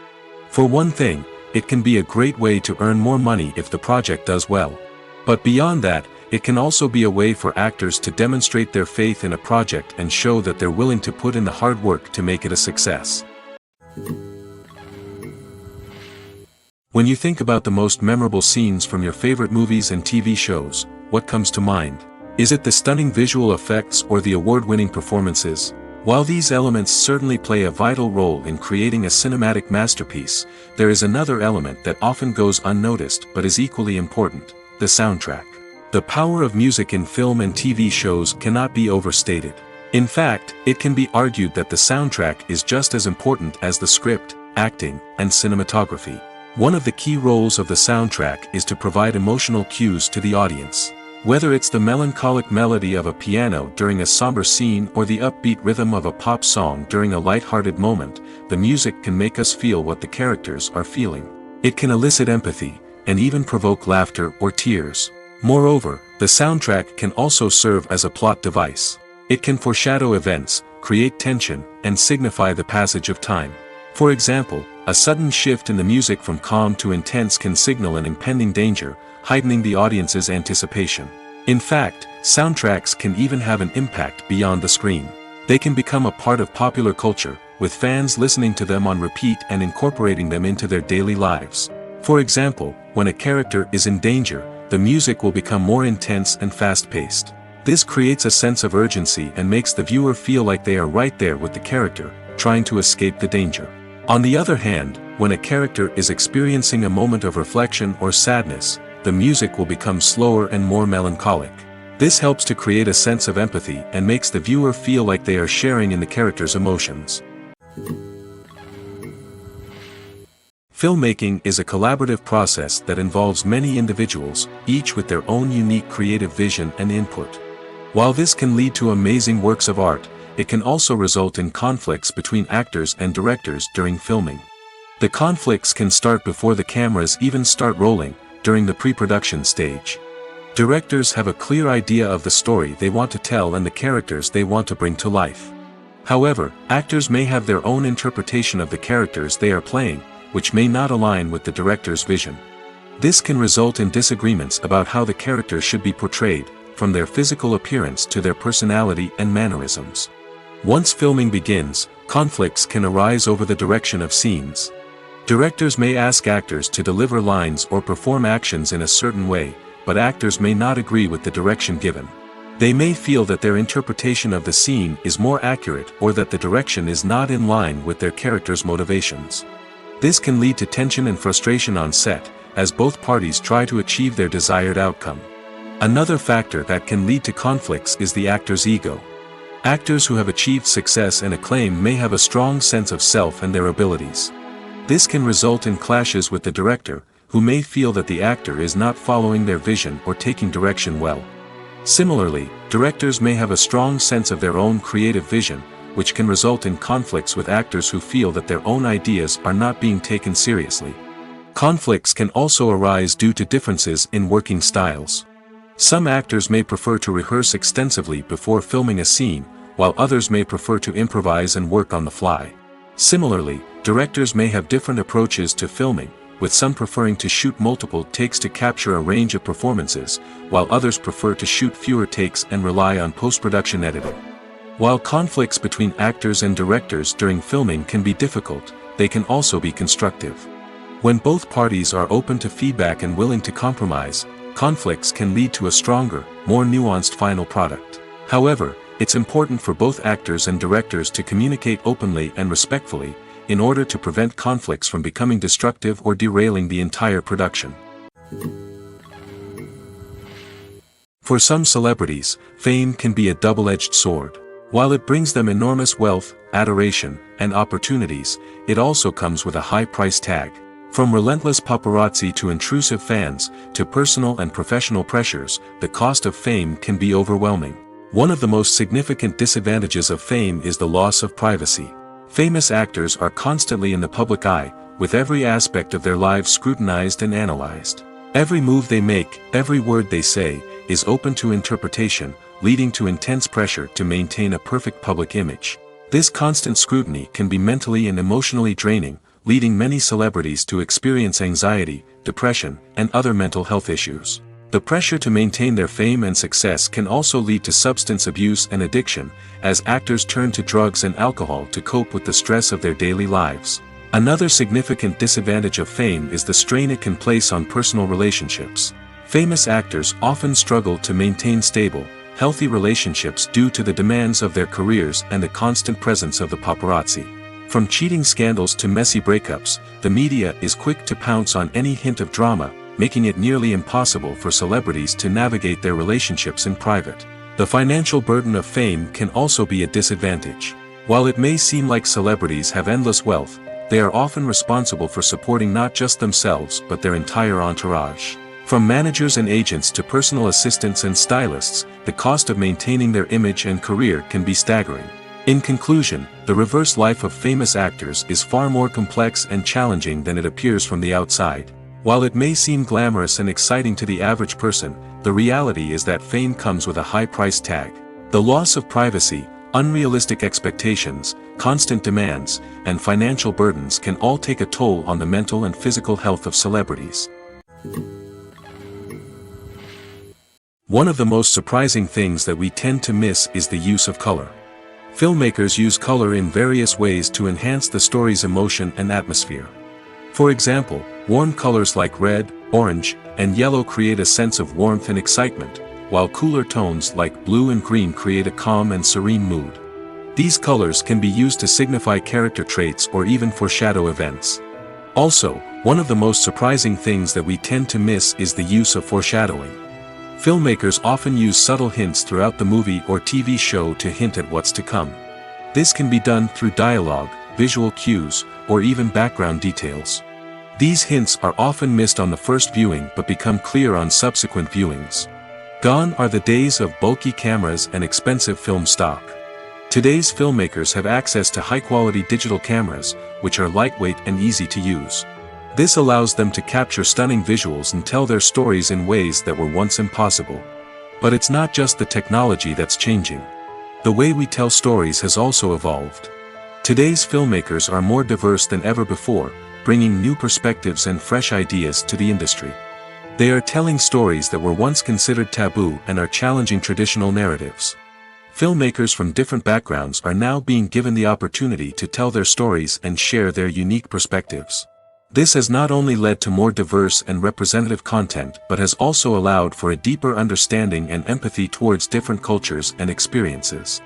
Speaker 2: For one thing, it can be a great way to earn more money if the project does well. But beyond that, it can also be a way for actors to demonstrate their faith in a project and show that they're willing to put in the hard work to make it a success. When you think about the most memorable scenes from your favorite movies and TV shows, what comes to mind? Is it the stunning visual effects or the award-winning performances? While these elements certainly play a vital role in creating a cinematic masterpiece, there is another element that often goes unnoticed but is equally important: the soundtrack. The power of music in film and TV shows cannot be overstated. In fact, it can be argued that the soundtrack is just as important as the script, acting, and cinematography. One of the key roles of the soundtrack is to provide emotional cues to the audience. Whether it's the melancholic melody of a piano during a somber scene or the upbeat rhythm of a pop song during a light-hearted moment, the music can make us feel what the characters are feeling. It can elicit empathy, and even provoke laughter or tears. Moreover, the soundtrack can also serve as a plot device. It can foreshadow events, create tension, and signify the passage of time. For example, a sudden shift in the music from calm to intense can signal an impending danger, heightening the audience's anticipation. In fact, soundtracks can even have an impact beyond the screen. They can become a part of popular culture, with fans listening to them on repeat and incorporating them into their daily lives. For example, when a character is in danger, the music will become more intense and fast-paced. This creates a sense of urgency and makes the viewer feel like they are right there with the character, trying to escape the danger. On the other hand, When a character is experiencing a moment of reflection or sadness, the music will become slower and more melancholic. This helps to create a sense of empathy and makes the viewer feel like they are sharing in the character's emotions. Filmmaking is a collaborative process that involves many individuals, each with their own unique creative vision and input. While this can lead to amazing works of art, it can also result in conflicts between actors and directors during filming. The conflicts can start before the cameras even start rolling, during the pre-production stage. Directors have a clear idea of the story they want to tell and the characters they want to bring to life. However, actors may have their own interpretation of the characters they are playing, which may not align with the director's vision. This can result in disagreements about how the characters should be portrayed, from their physical appearance to their personality and mannerisms. Once filming begins, conflicts can arise over the direction of scenes. Directors may ask actors to deliver lines or perform actions in a certain way, but actors may not agree with the direction given. They may feel that their interpretation of the scene is more accurate or that the direction is not in line with their character's motivations. This can lead to tension and frustration on set, as both parties try to achieve their desired outcome. Another factor that can lead to conflicts is the actor's ego. Actors who have achieved success and acclaim may have a strong sense of self and their abilities. This can result in clashes with the director, who may feel that the actor is not following their vision or taking direction well. Similarly, directors may have a strong sense of their own creative vision, which can result in conflicts with actors who feel that their own ideas are not being taken seriously. Conflicts can also arise due to differences in working styles. Some actors may prefer to rehearse extensively before filming a scene, while others may prefer to improvise and work on the fly. Similarly, directors may have different approaches to filming, with some preferring to shoot multiple takes to capture a range of performances, while others prefer to shoot fewer takes and rely on post-production editing. While conflicts between actors and directors during filming can be difficult, they can also be constructive. When both parties are open to feedback and willing to compromise, conflicts can lead to a stronger, more nuanced final product. However, it's important for both actors and directors to communicate openly and respectfully, in order to prevent conflicts from becoming destructive or derailing the entire production. For some celebrities, fame can be a double-edged sword. While it brings them enormous wealth, adoration, and opportunities, it also comes with a high price tag. From relentless paparazzi to intrusive fans, to personal and professional pressures, the cost of fame can be overwhelming. One of the most significant disadvantages of fame is the loss of privacy. Famous actors are constantly in the public eye, with every aspect of their lives scrutinized and analyzed. Every move they make, every word they say, is open to interpretation, leading to intense pressure to maintain a perfect public image. This constant scrutiny can be mentally and emotionally draining, leading many celebrities to experience anxiety, depression, and other mental health issues. The pressure to maintain their fame and success can also lead to substance abuse and addiction, as actors turn to drugs and alcohol to cope with the stress of their daily lives. Another significant disadvantage of fame is the strain it can place on personal relationships. Famous actors often struggle to maintain stable, healthy relationships due to the demands of their careers and the constant presence of the paparazzi. From cheating scandals to messy breakups, the media is quick to pounce on any hint of drama, making it nearly impossible for celebrities to navigate their relationships in private. The financial burden of fame can also be a disadvantage. While it may seem like celebrities have endless wealth, they are often responsible for supporting not just themselves but their entire entourage. From managers and agents to personal assistants and stylists, the cost of maintaining their image and career can be staggering. In conclusion, the reverse life of famous actors is far more complex and challenging than it appears from the outside. While it may seem glamorous and exciting to the average person, the reality is that fame comes with a high price tag. The loss of privacy, unrealistic expectations, constant demands, and financial burdens can all take a toll on the mental and physical health of celebrities. One of the most surprising things that we tend to miss is the use of color. Filmmakers use color in various ways to enhance the story's emotion and atmosphere. For example, warm colors like red, orange, and yellow create a sense of warmth and excitement, while cooler tones like blue and green create a calm and serene mood. These colors can be used to signify character traits or even foreshadow events. Also, one of the most surprising things that we tend to miss is the use of foreshadowing. Filmmakers often use subtle hints throughout the movie or TV show to hint at what's to come. This can be done through dialogue, visual cues, or even background details. These hints are often missed on the first viewing but become clear on subsequent viewings. Gone are the days of bulky cameras and expensive film stock. Today's filmmakers have access to high-quality digital cameras, which are lightweight and easy to use. This allows them to capture stunning visuals and tell their stories in ways that were once impossible. But it's not just the technology that's changing. The way we tell stories has also evolved. Today's filmmakers are more diverse than ever before, bringing new perspectives and fresh ideas to the industry. They are telling stories that were once considered taboo and are challenging traditional narratives. Filmmakers from different backgrounds are now being given the opportunity to tell their stories and share their unique perspectives. This has not only led to more diverse and representative content but has also allowed for a deeper understanding and empathy towards different cultures and experiences.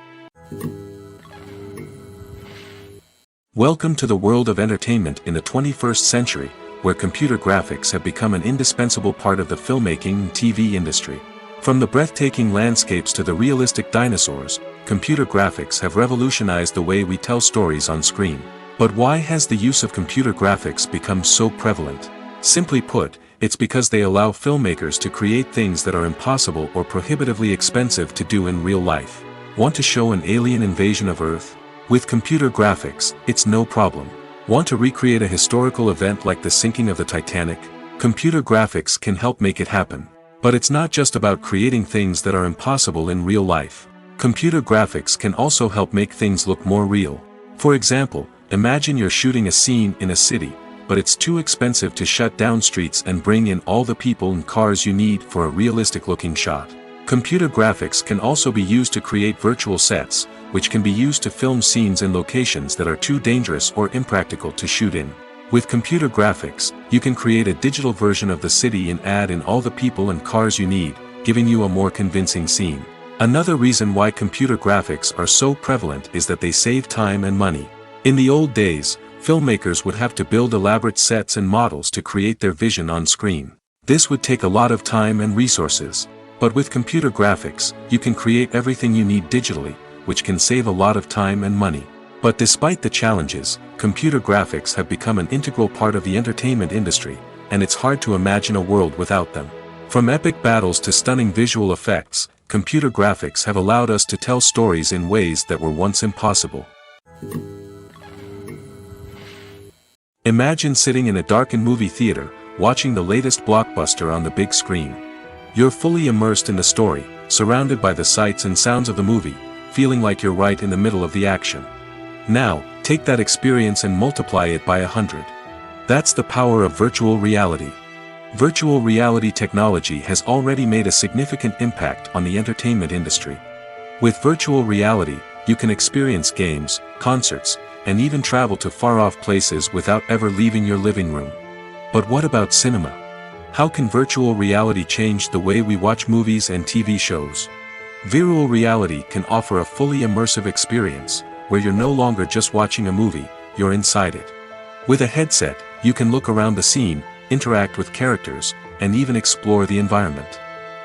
Speaker 2: Welcome to the world of entertainment in the 21st century, where computer graphics have become an indispensable part of the filmmaking and TV industry. From the breathtaking landscapes to the realistic dinosaurs, computer graphics have revolutionized the way we tell stories on screen. But why has the use of computer graphics become so prevalent? Simply put, it's because they allow filmmakers to create things that are impossible or prohibitively expensive to do in real life. Want to show an alien invasion of Earth? With computer graphics, it's no problem. Want to recreate a historical event like the sinking of the Titanic? Computer graphics can help make it happen. But it's not just about creating things that are impossible in real life. Computer graphics can also help make things look more real. For example, imagine you're shooting a scene in a city, but it's too expensive to shut down streets and bring in all the people and cars you need for a realistic-looking shot. Computer graphics can also be used to create virtual sets, which can be used to film scenes in locations that are too dangerous or impractical to shoot in. With computer graphics, you can create a digital version of the city and add in all the people and cars you need, giving you a more convincing scene. Another reason why computer graphics are so prevalent is that they save time and money. In the old days, filmmakers would have to build elaborate sets and models to create their vision on screen. This would take a lot of time and resources. But with computer graphics, you can create everything you need digitally, which can save a lot of time and money. But despite the challenges, computer graphics have become an integral part of the entertainment industry, and it's hard to imagine a world without them. From epic battles to stunning visual effects, computer graphics have allowed us to tell stories in ways that were once impossible. Imagine sitting in a darkened movie theater, watching the latest blockbuster on the big screen. You're fully immersed in the story, surrounded by the sights and sounds of the movie, feeling like you're right in the middle of the action. Now, take that experience and multiply it by 100. That's the power of virtual reality. Virtual reality technology has already made a significant impact on the entertainment industry. With virtual reality, you can experience games, concerts, and even travel to far-off places without ever leaving your living room. But what about cinema? How can virtual reality change the way we watch movies and TV shows? Virtual reality can offer a fully immersive experience, where you're no longer just watching a movie, you're inside it. With a headset, you can look around the scene, interact with characters, and even explore the environment.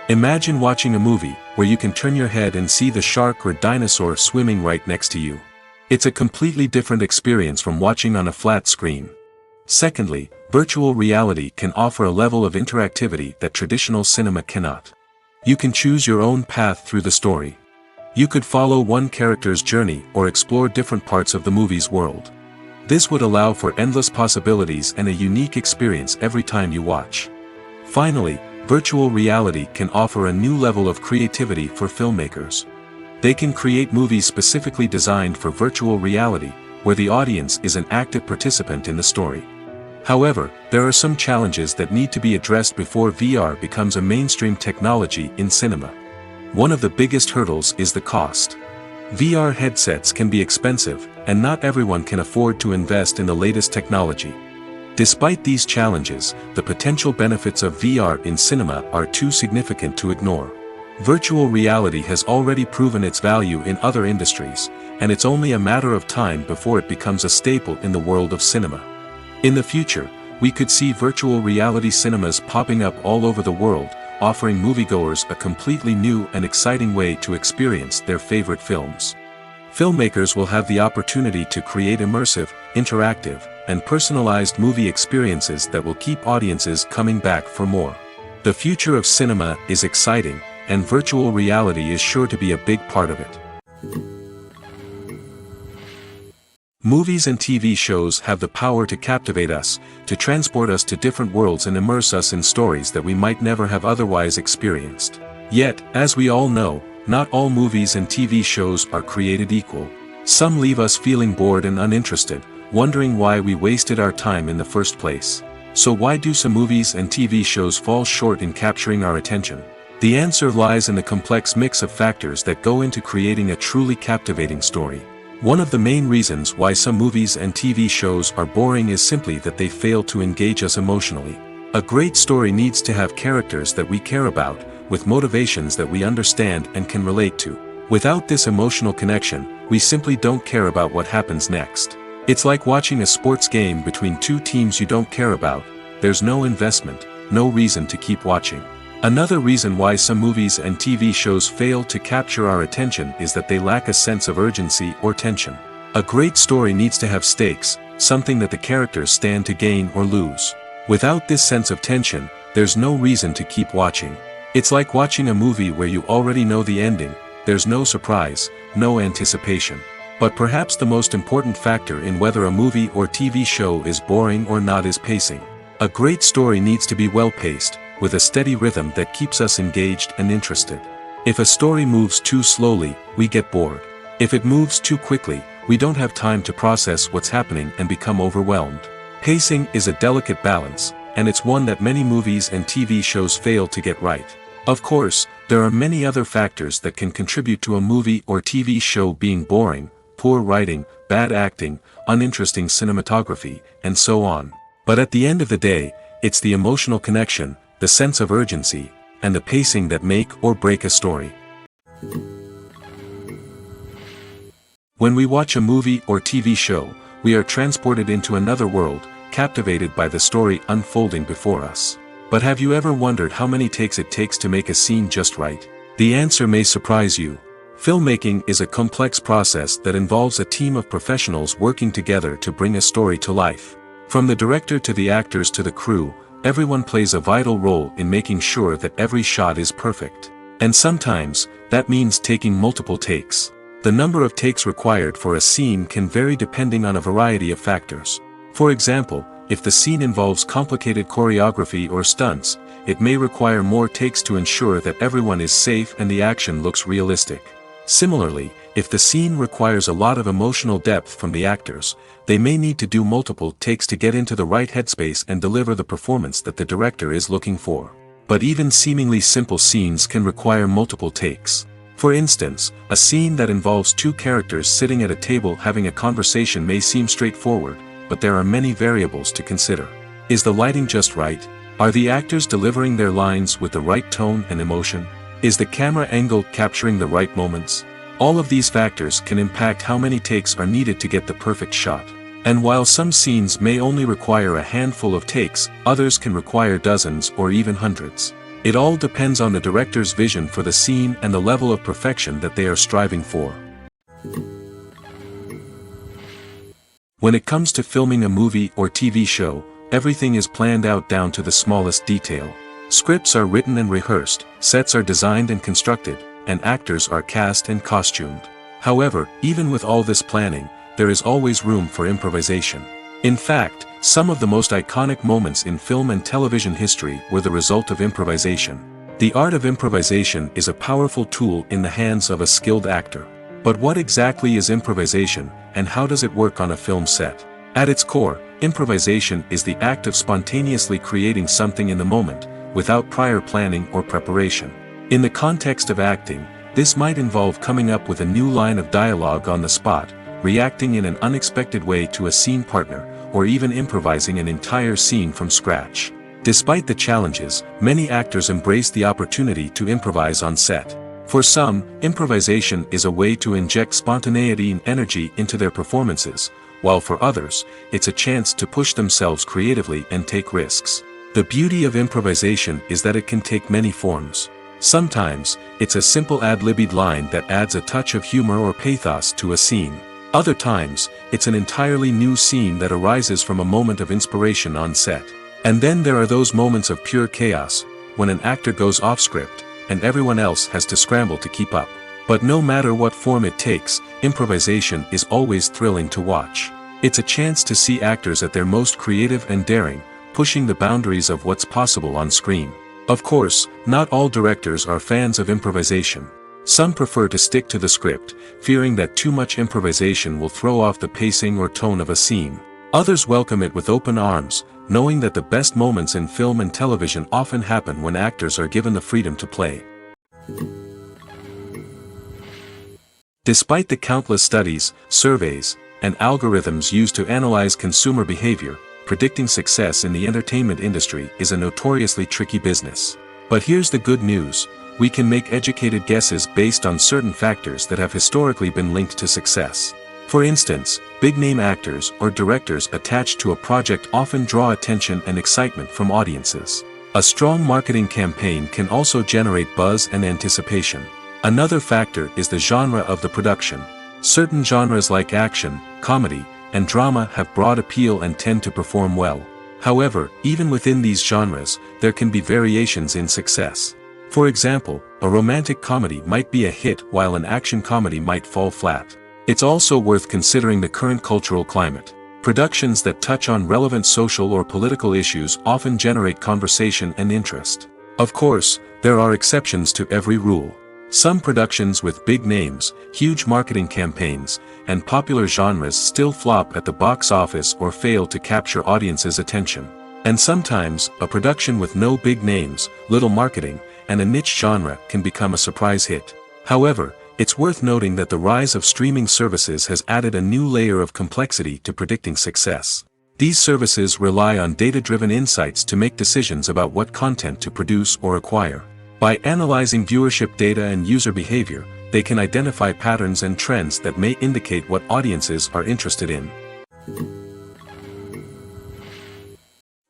Speaker 2: Imagine watching a movie, where you can turn your head and see the shark or dinosaur swimming right next to you. It's a completely different experience from watching on a flat screen. Secondly, virtual reality can offer a level of interactivity that traditional cinema cannot. You can choose your own path through the story. You could follow one character's journey or explore different parts of the movie's world. This would allow for endless possibilities and a unique experience every time you watch. Finally, virtual reality can offer a new level of creativity for filmmakers. They can create movies specifically designed for virtual reality, where the audience is an active participant in the story. However, there are some challenges that need to be addressed before VR becomes a mainstream technology in cinema. One of the biggest hurdles is the cost. VR headsets can be expensive, and not everyone can afford to invest in the latest technology. Despite these challenges, the potential benefits of VR in cinema are too significant to ignore. Virtual reality has already proven its value in other industries, and it's only a matter of time before it becomes a staple in the world of cinema. In the future, we could see virtual reality cinemas popping up all over the world, offering moviegoers a completely new and exciting way to experience their favorite films. Filmmakers will have the opportunity to create immersive, interactive, and personalized movie experiences that will keep audiences coming back for more. The future of cinema is exciting, and virtual reality is sure to be a big part of it. Movies and TV shows have the power to captivate us, to transport us to different worlds and immerse us in stories that we might never have otherwise experienced. Yet, as we all know, not all movies and TV shows are created equal. Some leave us feeling bored and uninterested, wondering why we wasted our time in the first place. So why do some movies and TV shows fall short in capturing our attention? The answer lies in the complex mix of factors that go into creating a truly captivating story. One of the main reasons why some movies and TV shows are boring is simply that they fail to engage us emotionally. A great story needs to have characters that we care about, with motivations that we understand and can relate to. Without this emotional connection, we simply don't care about what happens next. It's like watching a sports game between two teams you don't care about. There's no investment, no reason to keep watching. Another reason why some movies and TV shows fail to capture our attention is that they lack a sense of urgency or tension. A great story needs to have stakes, something that the characters stand to gain or lose. Without this sense of tension, there's no reason to keep watching. It's like watching a movie where you already know the ending, there's no surprise, no anticipation. But perhaps the most important factor in whether a movie or TV show is boring or not is pacing. A great story needs to be well-paced, with a steady rhythm that keeps us engaged and interested. If a story moves too slowly, we get bored. If it moves too quickly, we don't have time to process what's happening and become overwhelmed. Pacing is a delicate balance, and it's one that many movies and TV shows fail to get right. Of course, there are many other factors that can contribute to a movie or TV show being boring: poor writing, bad acting, uninteresting cinematography, and so on. But at the end of the day, it's the emotional connection, the sense of urgency, and the pacing that make or break a story. When we watch a movie or TV show, we are transported into another world, captivated by the story unfolding before us. But have you ever wondered how many takes it takes to make a scene just right? The answer may surprise you. Filmmaking is a complex process that involves a team of professionals working together to bring a story to life. From the director to the actors to the crew, everyone plays a vital role in making sure that every shot is perfect. And sometimes, that means taking multiple takes. The number of takes required for a scene can vary depending on a variety of factors. For example, if the scene involves complicated choreography or stunts, it may require more takes to ensure that everyone is safe and the action looks realistic. Similarly, if the scene requires a lot of emotional depth from the actors, they may need to do multiple takes to get into the right headspace and deliver the performance that the director is looking for. But even seemingly simple scenes can require multiple takes. For instance, a scene that involves two characters sitting at a table having a conversation may seem straightforward, but there are many variables to consider. Is the lighting just right? Are the actors delivering their lines with the right tone and emotion? Is the camera angle capturing the right moments? All of these factors can impact how many takes are needed to get the perfect shot. And while some scenes may only require a handful of takes, others can require dozens or even hundreds. It all depends on the director's vision for the scene and the level of perfection that they are striving for. When it comes to filming a movie or TV show, everything is planned out down to the smallest detail. Scripts are written and rehearsed, sets are designed and constructed, and actors are cast and costumed. However, even with all this planning, there is always room for improvisation. In fact, some of the most iconic moments in film and television history were the result of improvisation. The art of improvisation is a powerful tool in the hands of a skilled actor. But what exactly is improvisation, and how does it work on a film set? At its core, improvisation is the act of spontaneously creating something in the moment, without prior planning or preparation. In the context of acting, this might involve coming up with a new line of dialogue on the spot, reacting in an unexpected way to a scene partner, or even improvising an entire scene from scratch. Despite the challenges, many actors embrace the opportunity to improvise on set. For some, improvisation is a way to inject spontaneity and energy into their performances, while for others, it's a chance to push themselves creatively and take risks. The beauty of improvisation is that it can take many forms. Sometimes, it's a simple ad-libbed line that adds a touch of humor or pathos to a scene. Other times, it's an entirely new scene that arises from a moment of inspiration on set. And then there are those moments of pure chaos, when an actor goes off script, and everyone else has to scramble to keep up. But no matter what form it takes, improvisation is always thrilling to watch. It's a chance to see actors at their most creative and daring, pushing the boundaries of what's possible on screen. Of course, not all directors are fans of improvisation. Some prefer to stick to the script, fearing that too much improvisation will throw off the pacing or tone of a scene. Others welcome it with open arms, knowing that the best moments in film and television often happen when actors are given the freedom to play. Despite the countless studies, surveys, and algorithms used to analyze consumer behavior, predicting success in the entertainment industry is a notoriously tricky business. But here's the good news: we can make educated guesses based on certain factors that have historically been linked to success. For instance, big-name actors or directors attached to a project often draw attention and excitement from audiences. A strong marketing campaign can also generate buzz and anticipation. Another factor is the genre of the production. Certain genres like action, comedy, and drama have broad appeal and tend to perform well. However, even within these genres, there can be variations in success. For example, a romantic comedy might be a hit while an action comedy might fall flat. It's also worth considering the current cultural climate. Productions that touch on relevant social or political issues often generate conversation and interest. Of course, there are exceptions to every rule. Some productions with big names, huge marketing campaigns, and popular genres still flop at the box office or fail to capture audiences' attention. And sometimes, a production with no big names, little marketing, and a niche genre can become a surprise hit. However, it's worth noting that the rise of streaming services has added a new layer of complexity to predicting success. These services rely on data-driven insights to make decisions about what content to produce or acquire. By analyzing viewership data and user behavior, they can identify patterns and trends that may indicate what audiences are interested in.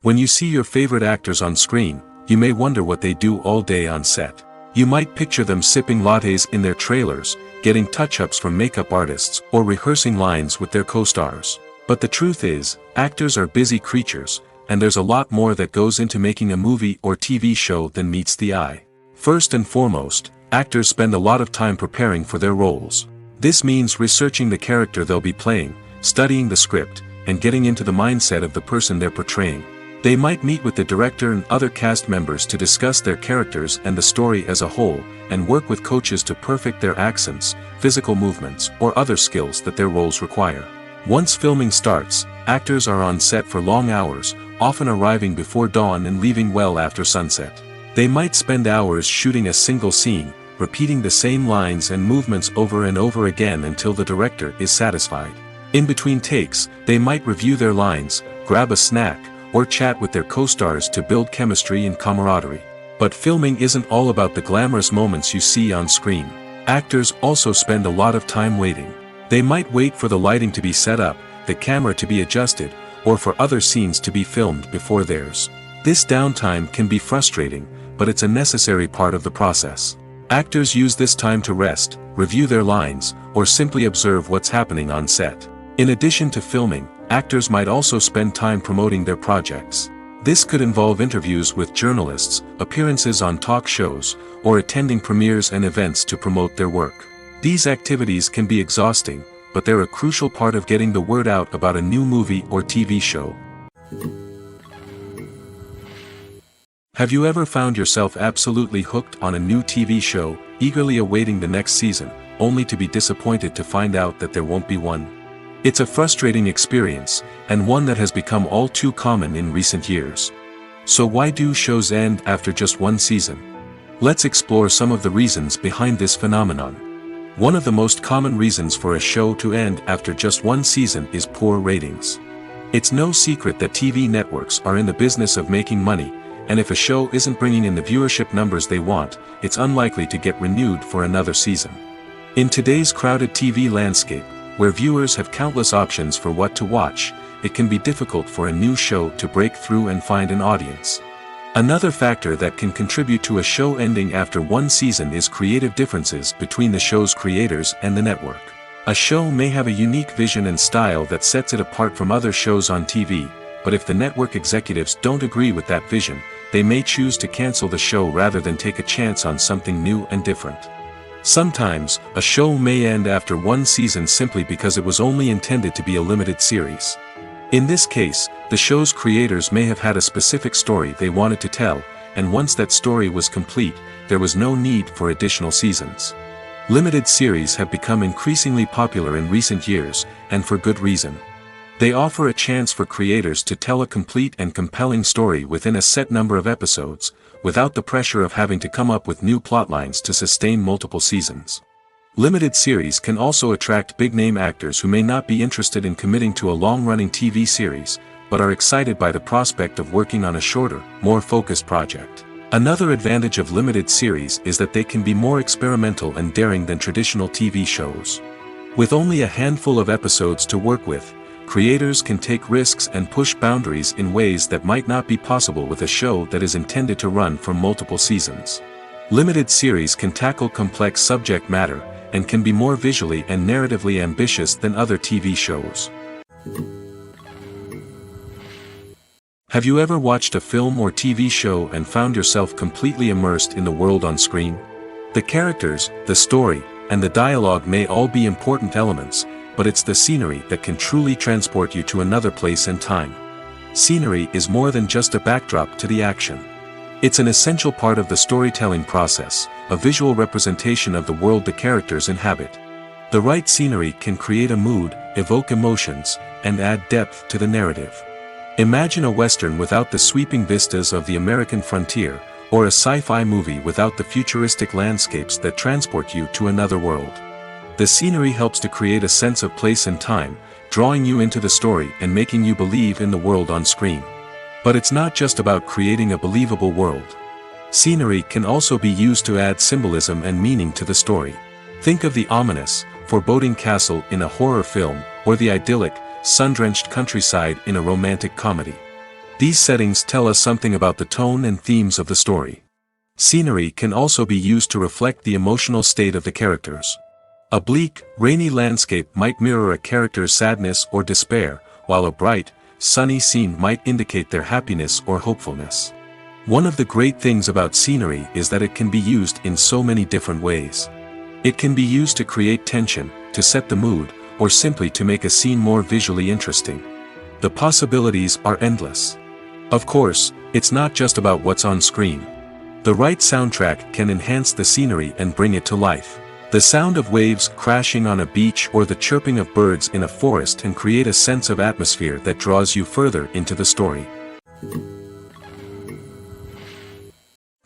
Speaker 2: When you see your favorite actors on screen, you may wonder what they do all day on set. You might picture them sipping lattes in their trailers, getting touch-ups from makeup artists, or rehearsing lines with their co-stars. But the truth is, actors are busy creatures, and there's a lot more that goes into making a movie or TV show than meets the eye. First and foremost, actors spend a lot of time preparing for their roles. This means researching the character they'll be playing, studying the script, and getting into the mindset of the person they're portraying. They might meet with the director and other cast members to discuss their characters and the story as a whole, and work with coaches to perfect their accents, physical movements, or other skills that their roles require. Once filming starts, actors are on set for long hours, often arriving before dawn and leaving well after sunset. They might spend hours shooting a single scene, repeating the same lines and movements over and over again until the director is satisfied. In between takes, they might review their lines, grab a snack, or chat with their co-stars to build chemistry and camaraderie. But filming isn't all about the glamorous moments you see on screen. Actors also spend a lot of time waiting. They might wait for the lighting to be set up, the camera to be adjusted, or for other scenes to be filmed before theirs. This downtime can be frustrating, but it's a necessary part of the process. Actors use this time to rest, review their lines, or simply observe what's happening on set. In addition to filming, actors might also spend time promoting their projects. This could involve interviews with journalists, appearances on talk shows, or attending premieres and events to promote their work. These activities can be exhausting, but they're a crucial part of getting the word out about a new movie or TV show. Have you ever found yourself absolutely hooked on a new TV show, eagerly awaiting the next season, only to be disappointed to find out that there won't be one? It's a frustrating experience, and one that has become all too common in recent years. So why do shows end after just one season? Let's explore some of the reasons behind this phenomenon. One of the most common reasons for a show to end after just one season is poor ratings. It's no secret that TV networks are in the business of making money, and if a show isn't bringing in the viewership numbers they want, it's unlikely to get renewed for another season. In today's crowded TV landscape, where viewers have countless options for what to watch, it can be difficult for a new show to break through and find an audience. Another factor that can contribute to a show ending after one season is creative differences between the show's creators and the network. A show may have a unique vision and style that sets it apart from other shows on TV, but if the network executives don't agree with that vision, they may choose to cancel the show rather than take a chance on something new and different. Sometimes, a show may end after one season simply because it was only intended to be a limited series. In this case, the show's creators may have had a specific story they wanted to tell, and once that story was complete, there was no need for additional seasons. Limited series have become increasingly popular in recent years, and for good reason. They offer a chance for creators to tell a complete and compelling story within a set number of episodes, without the pressure of having to come up with new plotlines to sustain multiple seasons. Limited series can also attract big-name actors who may not be interested in committing to a long-running TV series, but are excited by the prospect of working on a shorter, more focused project. Another advantage of limited series is that they can be more experimental and daring than traditional TV shows. With only a handful of episodes to work with, creators can take risks and push boundaries in ways that might not be possible with a show that is intended to run for multiple seasons. Limited series can tackle complex subject matter, and can be more visually and narratively ambitious than other TV shows. Have you ever watched a film or TV show and found yourself completely immersed in the world on screen? The characters, the story, and the dialogue may all be important elements, but it's the scenery that can truly transport you to another place and time. Scenery is more than just a backdrop to the action. It's an essential part of the storytelling process, a visual representation of the world the characters inhabit. The right scenery can create a mood, evoke emotions, and add depth to the narrative. Imagine a Western without the sweeping vistas of the American frontier, or a sci-fi movie without the futuristic landscapes that transport you to another world. The scenery helps to create a sense of place and time, drawing you into the story and making you believe in the world on screen. But it's not just about creating a believable world. Scenery can also be used to add symbolism and meaning to the story. Think of the ominous, foreboding castle in a horror film, or the idyllic, sun-drenched countryside in a romantic comedy. These settings tell us something about the tone and themes of the story. Scenery can also be used to reflect the emotional state of the characters. A bleak, rainy landscape might mirror a character's sadness or despair, while a bright, sunny scene might indicate their happiness or hopefulness. One of the great things about scenery is that it can be used in so many different ways. It can be used to create tension, to set the mood, or simply to make a scene more visually interesting. The possibilities are endless. Of course, it's not just about what's on screen. The right soundtrack can enhance the scenery and bring it to life. The sound of waves crashing on a beach or the chirping of birds in a forest can create a sense of atmosphere that draws you further into the story.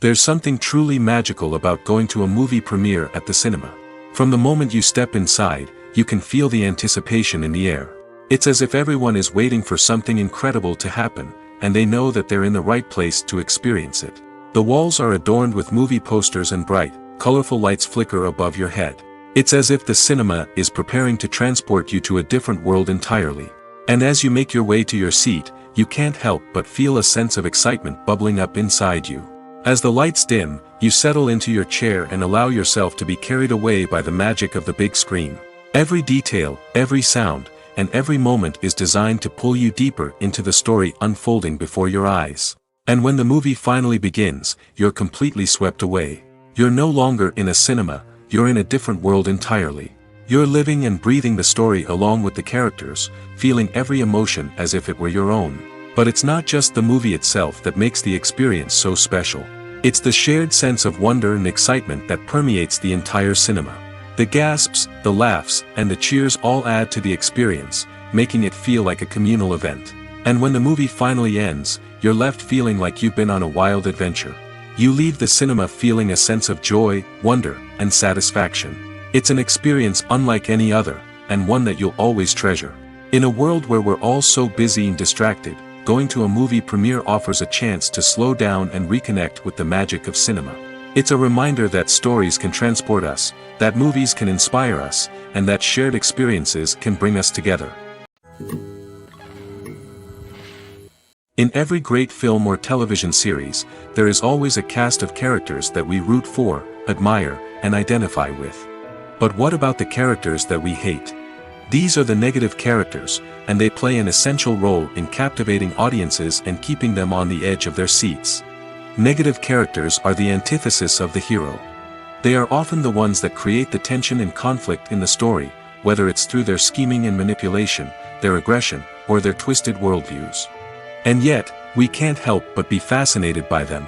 Speaker 2: There's something truly magical about going to a movie premiere at the cinema. From the moment you step inside, you can feel the anticipation in the air. It's as if everyone is waiting for something incredible to happen, and they know that they're in the right place to experience it. The walls are adorned with movie posters and bright, colorful lights flicker above your head. It's as if the cinema is preparing to transport you to a different world entirely. And as you make your way to your seat, you can't help but feel a sense of excitement bubbling up inside you. As the lights dim, you settle into your chair and allow yourself to be carried away by the magic of the big screen. Every detail, every sound, and every moment is designed to pull you deeper into the story unfolding before your eyes. And when the movie finally begins, you're completely swept away. You're no longer in a cinema, you're in a different world entirely. You're living and breathing the story along with the characters, feeling every emotion as if it were your own. But it's not just the movie itself that makes the experience so special. It's the shared sense of wonder and excitement that permeates the entire cinema. The gasps, the laughs, and the cheers all add to the experience, making it feel like a communal event. And when the movie finally ends, you're left feeling like you've been on a wild adventure. You leave the cinema feeling a sense of joy, wonder, and satisfaction. It's an experience unlike any other, and one that you'll always treasure. In a world where we're all so busy and distracted, going to a movie premiere offers a chance to slow down and reconnect with the magic of cinema. It's a reminder that stories can transport us, that movies can inspire us, and that shared experiences can bring us together. In every great film or television series, there is always a cast of characters that we root for, admire, and identify with. But what about the characters that we hate? These are the negative characters, and they play an essential role in captivating audiences and keeping them on the edge of their seats. Negative characters are the antithesis of the hero. They are often the ones that create the tension and conflict in the story, whether it's through their scheming and manipulation, their aggression, or their twisted worldviews. And yet, we can't help but be fascinated by them.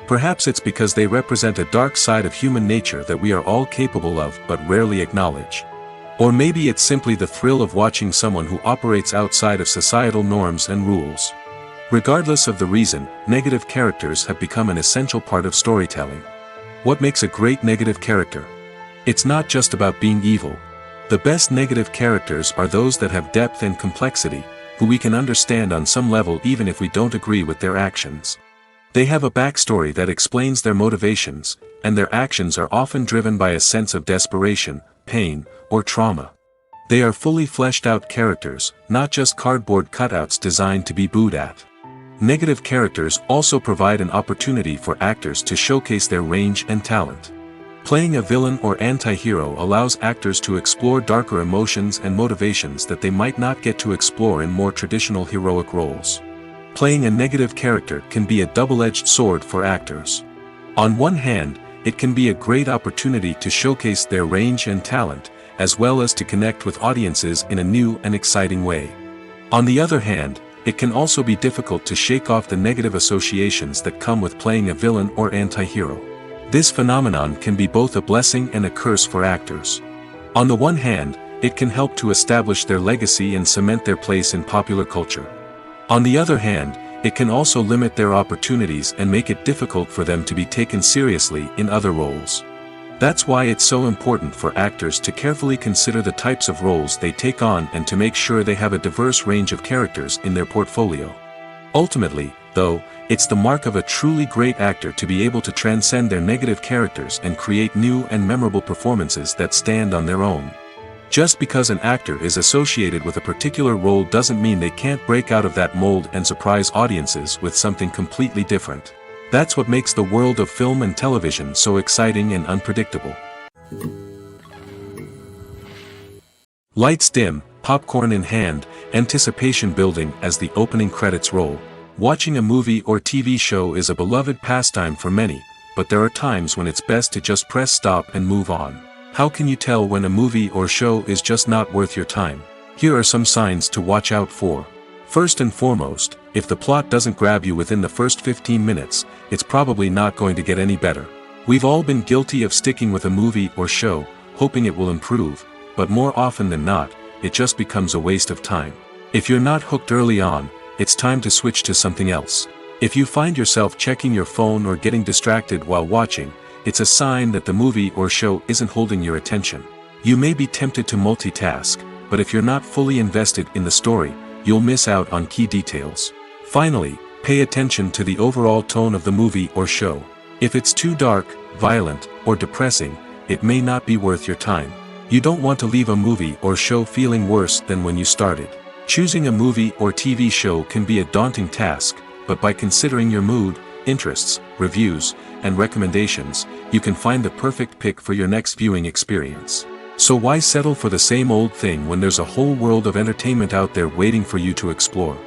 Speaker 2: Perhaps it's because they represent a dark side of human nature that we are all capable of but rarely acknowledge. Or maybe it's simply the thrill of watching someone who operates outside of societal norms and rules. Regardless of the reason, negative characters have become an essential part of storytelling. What makes a great negative character? It's not just about being evil. The best negative characters are those that have depth and complexity, who we can understand on some level even if we don't agree with their actions. They have a backstory that explains their motivations, and their actions are often driven by a sense of desperation, pain, or trauma. They are fully fleshed out characters, not just cardboard cutouts designed to be booed at. Negative characters also provide an opportunity for actors to showcase their range and talent. Playing a villain or anti-hero allows actors to explore darker emotions and motivations that they might not get to explore in more traditional heroic roles. Playing a negative character can be a double-edged sword for actors. On one hand, it can be a great opportunity to showcase their range and talent, as well as to connect with audiences in a new and exciting way. On the other hand, it can also be difficult to shake off the negative associations that come with playing a villain or anti-hero. This phenomenon can be both a blessing and a curse for actors. On the one hand, it can help to establish their legacy and cement their place in popular culture. On the other hand, it can also limit their opportunities and make it difficult for them to be taken seriously in other roles. That's why it's so important for actors to carefully consider the types of roles they take on and to make sure they have a diverse range of characters in their portfolio. Ultimately, though, it's the mark of a truly great actor to be able to transcend their negative characters and create new and memorable performances that stand on their own. Just because an actor is associated with a particular role doesn't mean they can't break out of that mold and surprise audiences with something completely different. That's what makes the world of film and television so exciting and unpredictable. Lights dim, popcorn in hand, anticipation building as the opening credits roll. Watching a movie or TV show is a beloved pastime for many, but there are times when it's best to just press stop and move on. How can you tell when a movie or show is just not worth your time? Here are some signs to watch out for. First and foremost, if the plot doesn't grab you within the first 15 minutes, it's probably not going to get any better. We've all been guilty of sticking with a movie or show, hoping it will improve, but more often than not, it just becomes a waste of time. If you're not hooked early on, it's time to switch to something else. If you find yourself checking your phone or getting distracted while watching, it's a sign that the movie or show isn't holding your attention. You may be tempted to multitask, but if you're not fully invested in the story, you'll miss out on key details. Finally, pay attention to the overall tone of the movie or show. If it's too dark, violent, or depressing, it may not be worth your time. You don't want to leave a movie or show feeling worse than when you started. Choosing a movie or TV show can be a daunting task, but by considering your mood, interests, reviews, and recommendations, you can find the perfect pick for your next viewing experience. So why settle for the same old thing when there's a whole world of entertainment out there waiting for you to explore?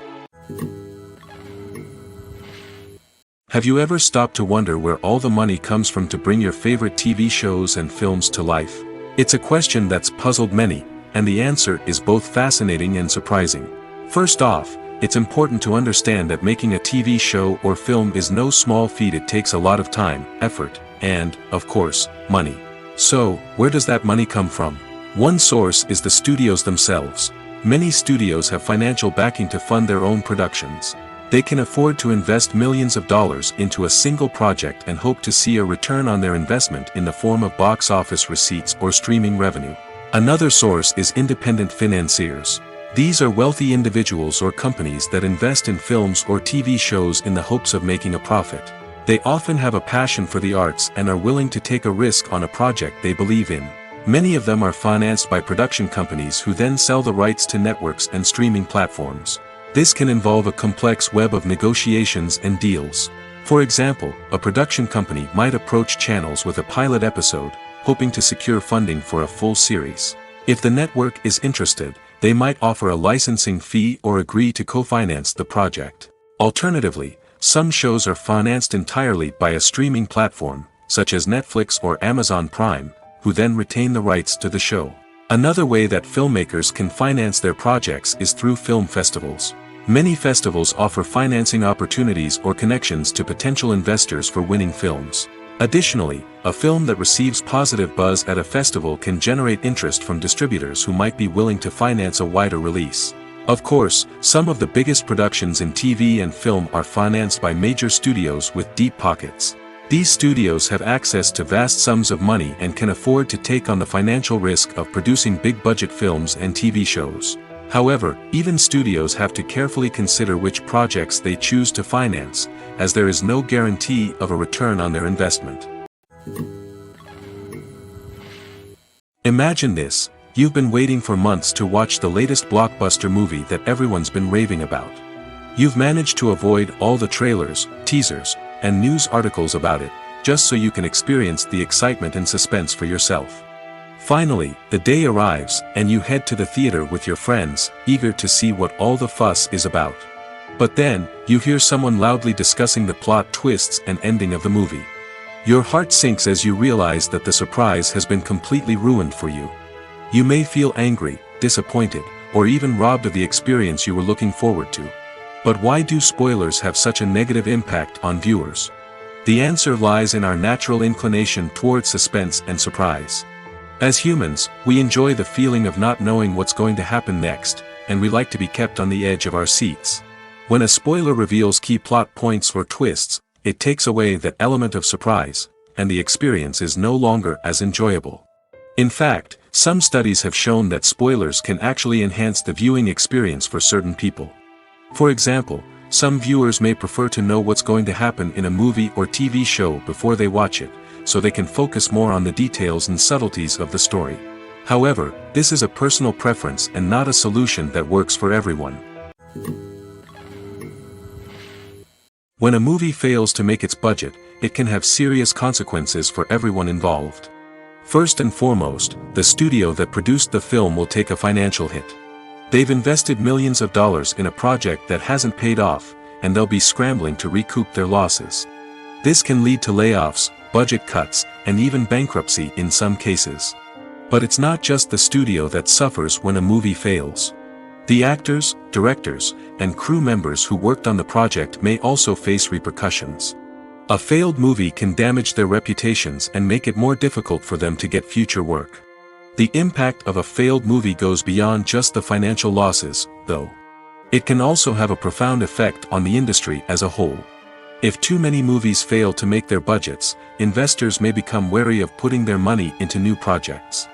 Speaker 2: Have you ever stopped to wonder where all the money comes from to bring your favorite TV shows and films to life? It's a question that's puzzled many, and the answer is both fascinating and surprising. First off, it's important to understand that making a TV show or film is no small feat. It takes a lot of time, effort, and, of course, money. So, where does that money come from? One source is the studios themselves. Many studios have financial backing to fund their own productions. They can afford to invest millions of dollars into a single project and hope to see a return on their investment in the form of box office receipts or streaming revenue. Another source is independent financiers. These are wealthy individuals or companies that invest in films or TV shows in the hopes of making a profit. They often have a passion for the arts and are willing to take a risk on a project they believe in. Many of them are financed by production companies who then sell the rights to networks and streaming platforms. This can involve a complex web of negotiations and deals. For example, a production company might approach channels with a pilot episode, hoping to secure funding for a full series. If the network is interested, they might offer a licensing fee or agree to co-finance the project. Alternatively, some shows are financed entirely by a streaming platform, such as Netflix or Amazon Prime, who then retain the rights to the show. Another way that filmmakers can finance their projects is through film festivals. Many festivals offer financing opportunities or connections to potential investors for winning films. Additionally, a film that receives positive buzz at a festival can generate interest from distributors who might be willing to finance a wider release. Of course, some of the biggest productions in TV and film are financed by major studios with deep pockets. These studios have access to vast sums of money and can afford to take on the financial risk of producing big-budget films and TV shows. However, even studios have to carefully consider which projects they choose to finance, as there is no guarantee of a return on their investment. Imagine this: you've been waiting for months to watch the latest blockbuster movie that everyone's been raving about. You've managed to avoid all the trailers, teasers, and news articles about it, just so you can experience the excitement and suspense for yourself. Finally, the day arrives, and you head to the theater with your friends, eager to see what all the fuss is about. But then, you hear someone loudly discussing the plot twists and ending of the movie. Your heart sinks as you realize that the surprise has been completely ruined for you. You may feel angry, disappointed, or even robbed of the experience you were looking forward to. But why do spoilers have such a negative impact on viewers? The answer lies in our natural inclination toward suspense and surprise. As humans, we enjoy the feeling of not knowing what's going to happen next, and we like to be kept on the edge of our seats. When a spoiler reveals key plot points or twists, it takes away that element of surprise, and the experience is no longer as enjoyable. In fact, some studies have shown that spoilers can actually enhance the viewing experience for certain people. For example, some viewers may prefer to know what's going to happen in a movie or TV show before they watch it, so they can focus more on the details and subtleties of the story. However, this is a personal preference and not a solution that works for everyone. When a movie fails to make its budget, it can have serious consequences for everyone involved. First and foremost, the studio that produced the film will take a financial hit. They've invested millions of dollars in a project that hasn't paid off, and they'll be scrambling to recoup their losses. This can lead to layoffs, budget cuts, and even bankruptcy in some cases. But it's not just the studio that suffers when a movie fails. The actors, directors, and crew members who worked on the project may also face repercussions. A failed movie can damage their reputations and make it more difficult for them to get future work. The impact of a failed movie goes beyond just the financial losses, though. It can also have a profound effect on the industry as a whole. If too many movies fail to make their budgets, investors may become wary of putting their money into new projects.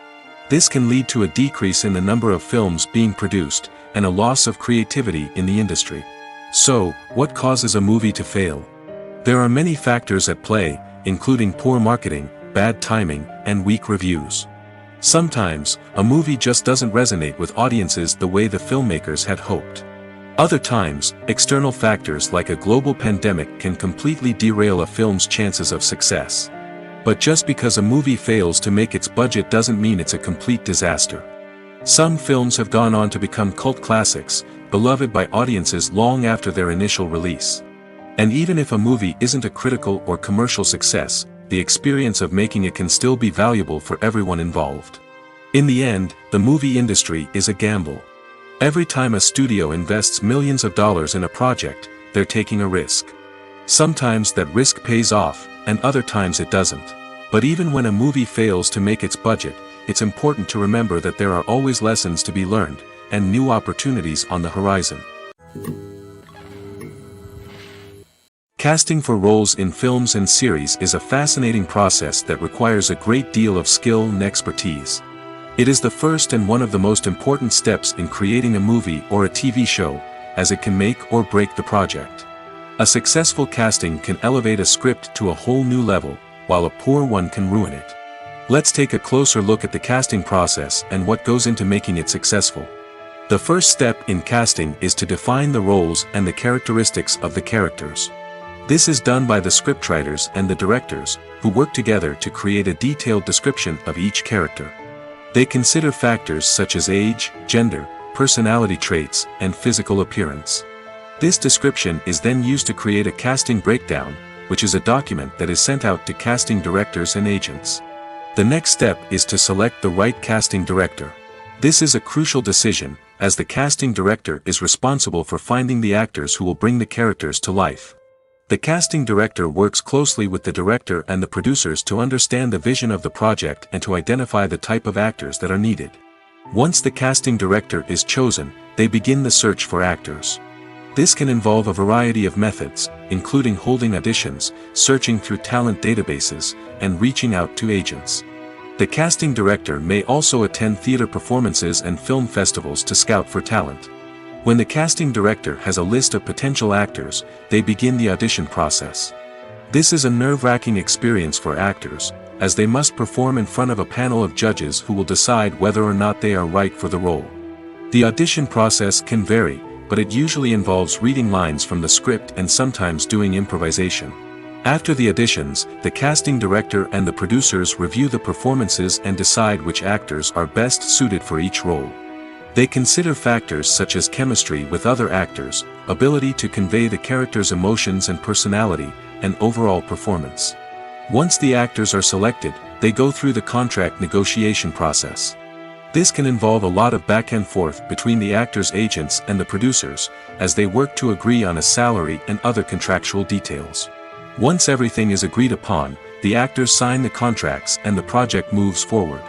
Speaker 2: This can lead to a decrease in the number of films being produced, and a loss of creativity in the industry. So, what causes a movie to fail? There are many factors at play, including poor marketing, bad timing, and weak reviews. Sometimes, a movie just doesn't resonate with audiences the way the filmmakers had hoped. Other times, external factors like a global pandemic can completely derail a film's chances of success. But just because a movie fails to make its budget doesn't mean it's a complete disaster. Some films have gone on to become cult classics, beloved by audiences long after their initial release. And even if a movie isn't a critical or commercial success, the experience of making it can still be valuable for everyone involved. In the end, the movie industry is a gamble. Every time a studio invests millions of dollars in a project, they're taking a risk. Sometimes that risk pays off, and other times it doesn't. But even when a movie fails to make its budget, it's important to remember that there are always lessons to be learned, and new opportunities on the horizon. Casting for roles in films and series is a fascinating process that requires a great deal of skill and expertise. It is the first and one of the most important steps in creating a movie or a TV show, as it can make or break the project. A successful casting can elevate a script to a whole new level, while a poor one can ruin it. Let's take a closer look at the casting process and what goes into making it successful. The first step in casting is to define the roles and the characteristics of the characters. This is done by the scriptwriters and the directors, who work together to create a detailed description of each character. They consider factors such as age, gender, personality traits, and physical appearance. This description is then used to create a casting breakdown, which is a document that is sent out to casting directors and agents. The next step is to select the right casting director. This is a crucial decision, as the casting director is responsible for finding the actors who will bring the characters to life. The casting director works closely with the director and the producers to understand the vision of the project and to identify the type of actors that are needed. Once the casting director is chosen, they begin the search for actors. This can involve a variety of methods, including holding auditions, searching through talent databases, and reaching out to agents. The casting director may also attend theater performances and film festivals to scout for talent. When the casting director has a list of potential actors, they begin the audition process. This is a nerve-wracking experience for actors, as they must perform in front of a panel of judges who will decide whether or not they are right for the role. The audition process can vary, but it usually involves reading lines from the script and sometimes doing improvisation. After the auditions, the casting director and the producers review the performances and decide which actors are best suited for each role. They consider factors such as chemistry with other actors, ability to convey the character's emotions and personality, and overall performance. Once the actors are selected, they go through the contract negotiation process. This can involve a lot of back and forth between the actors' agents and the producers, as they work to agree on a salary and other contractual details. Once everything is agreed upon, the actors sign the contracts and the project moves forward.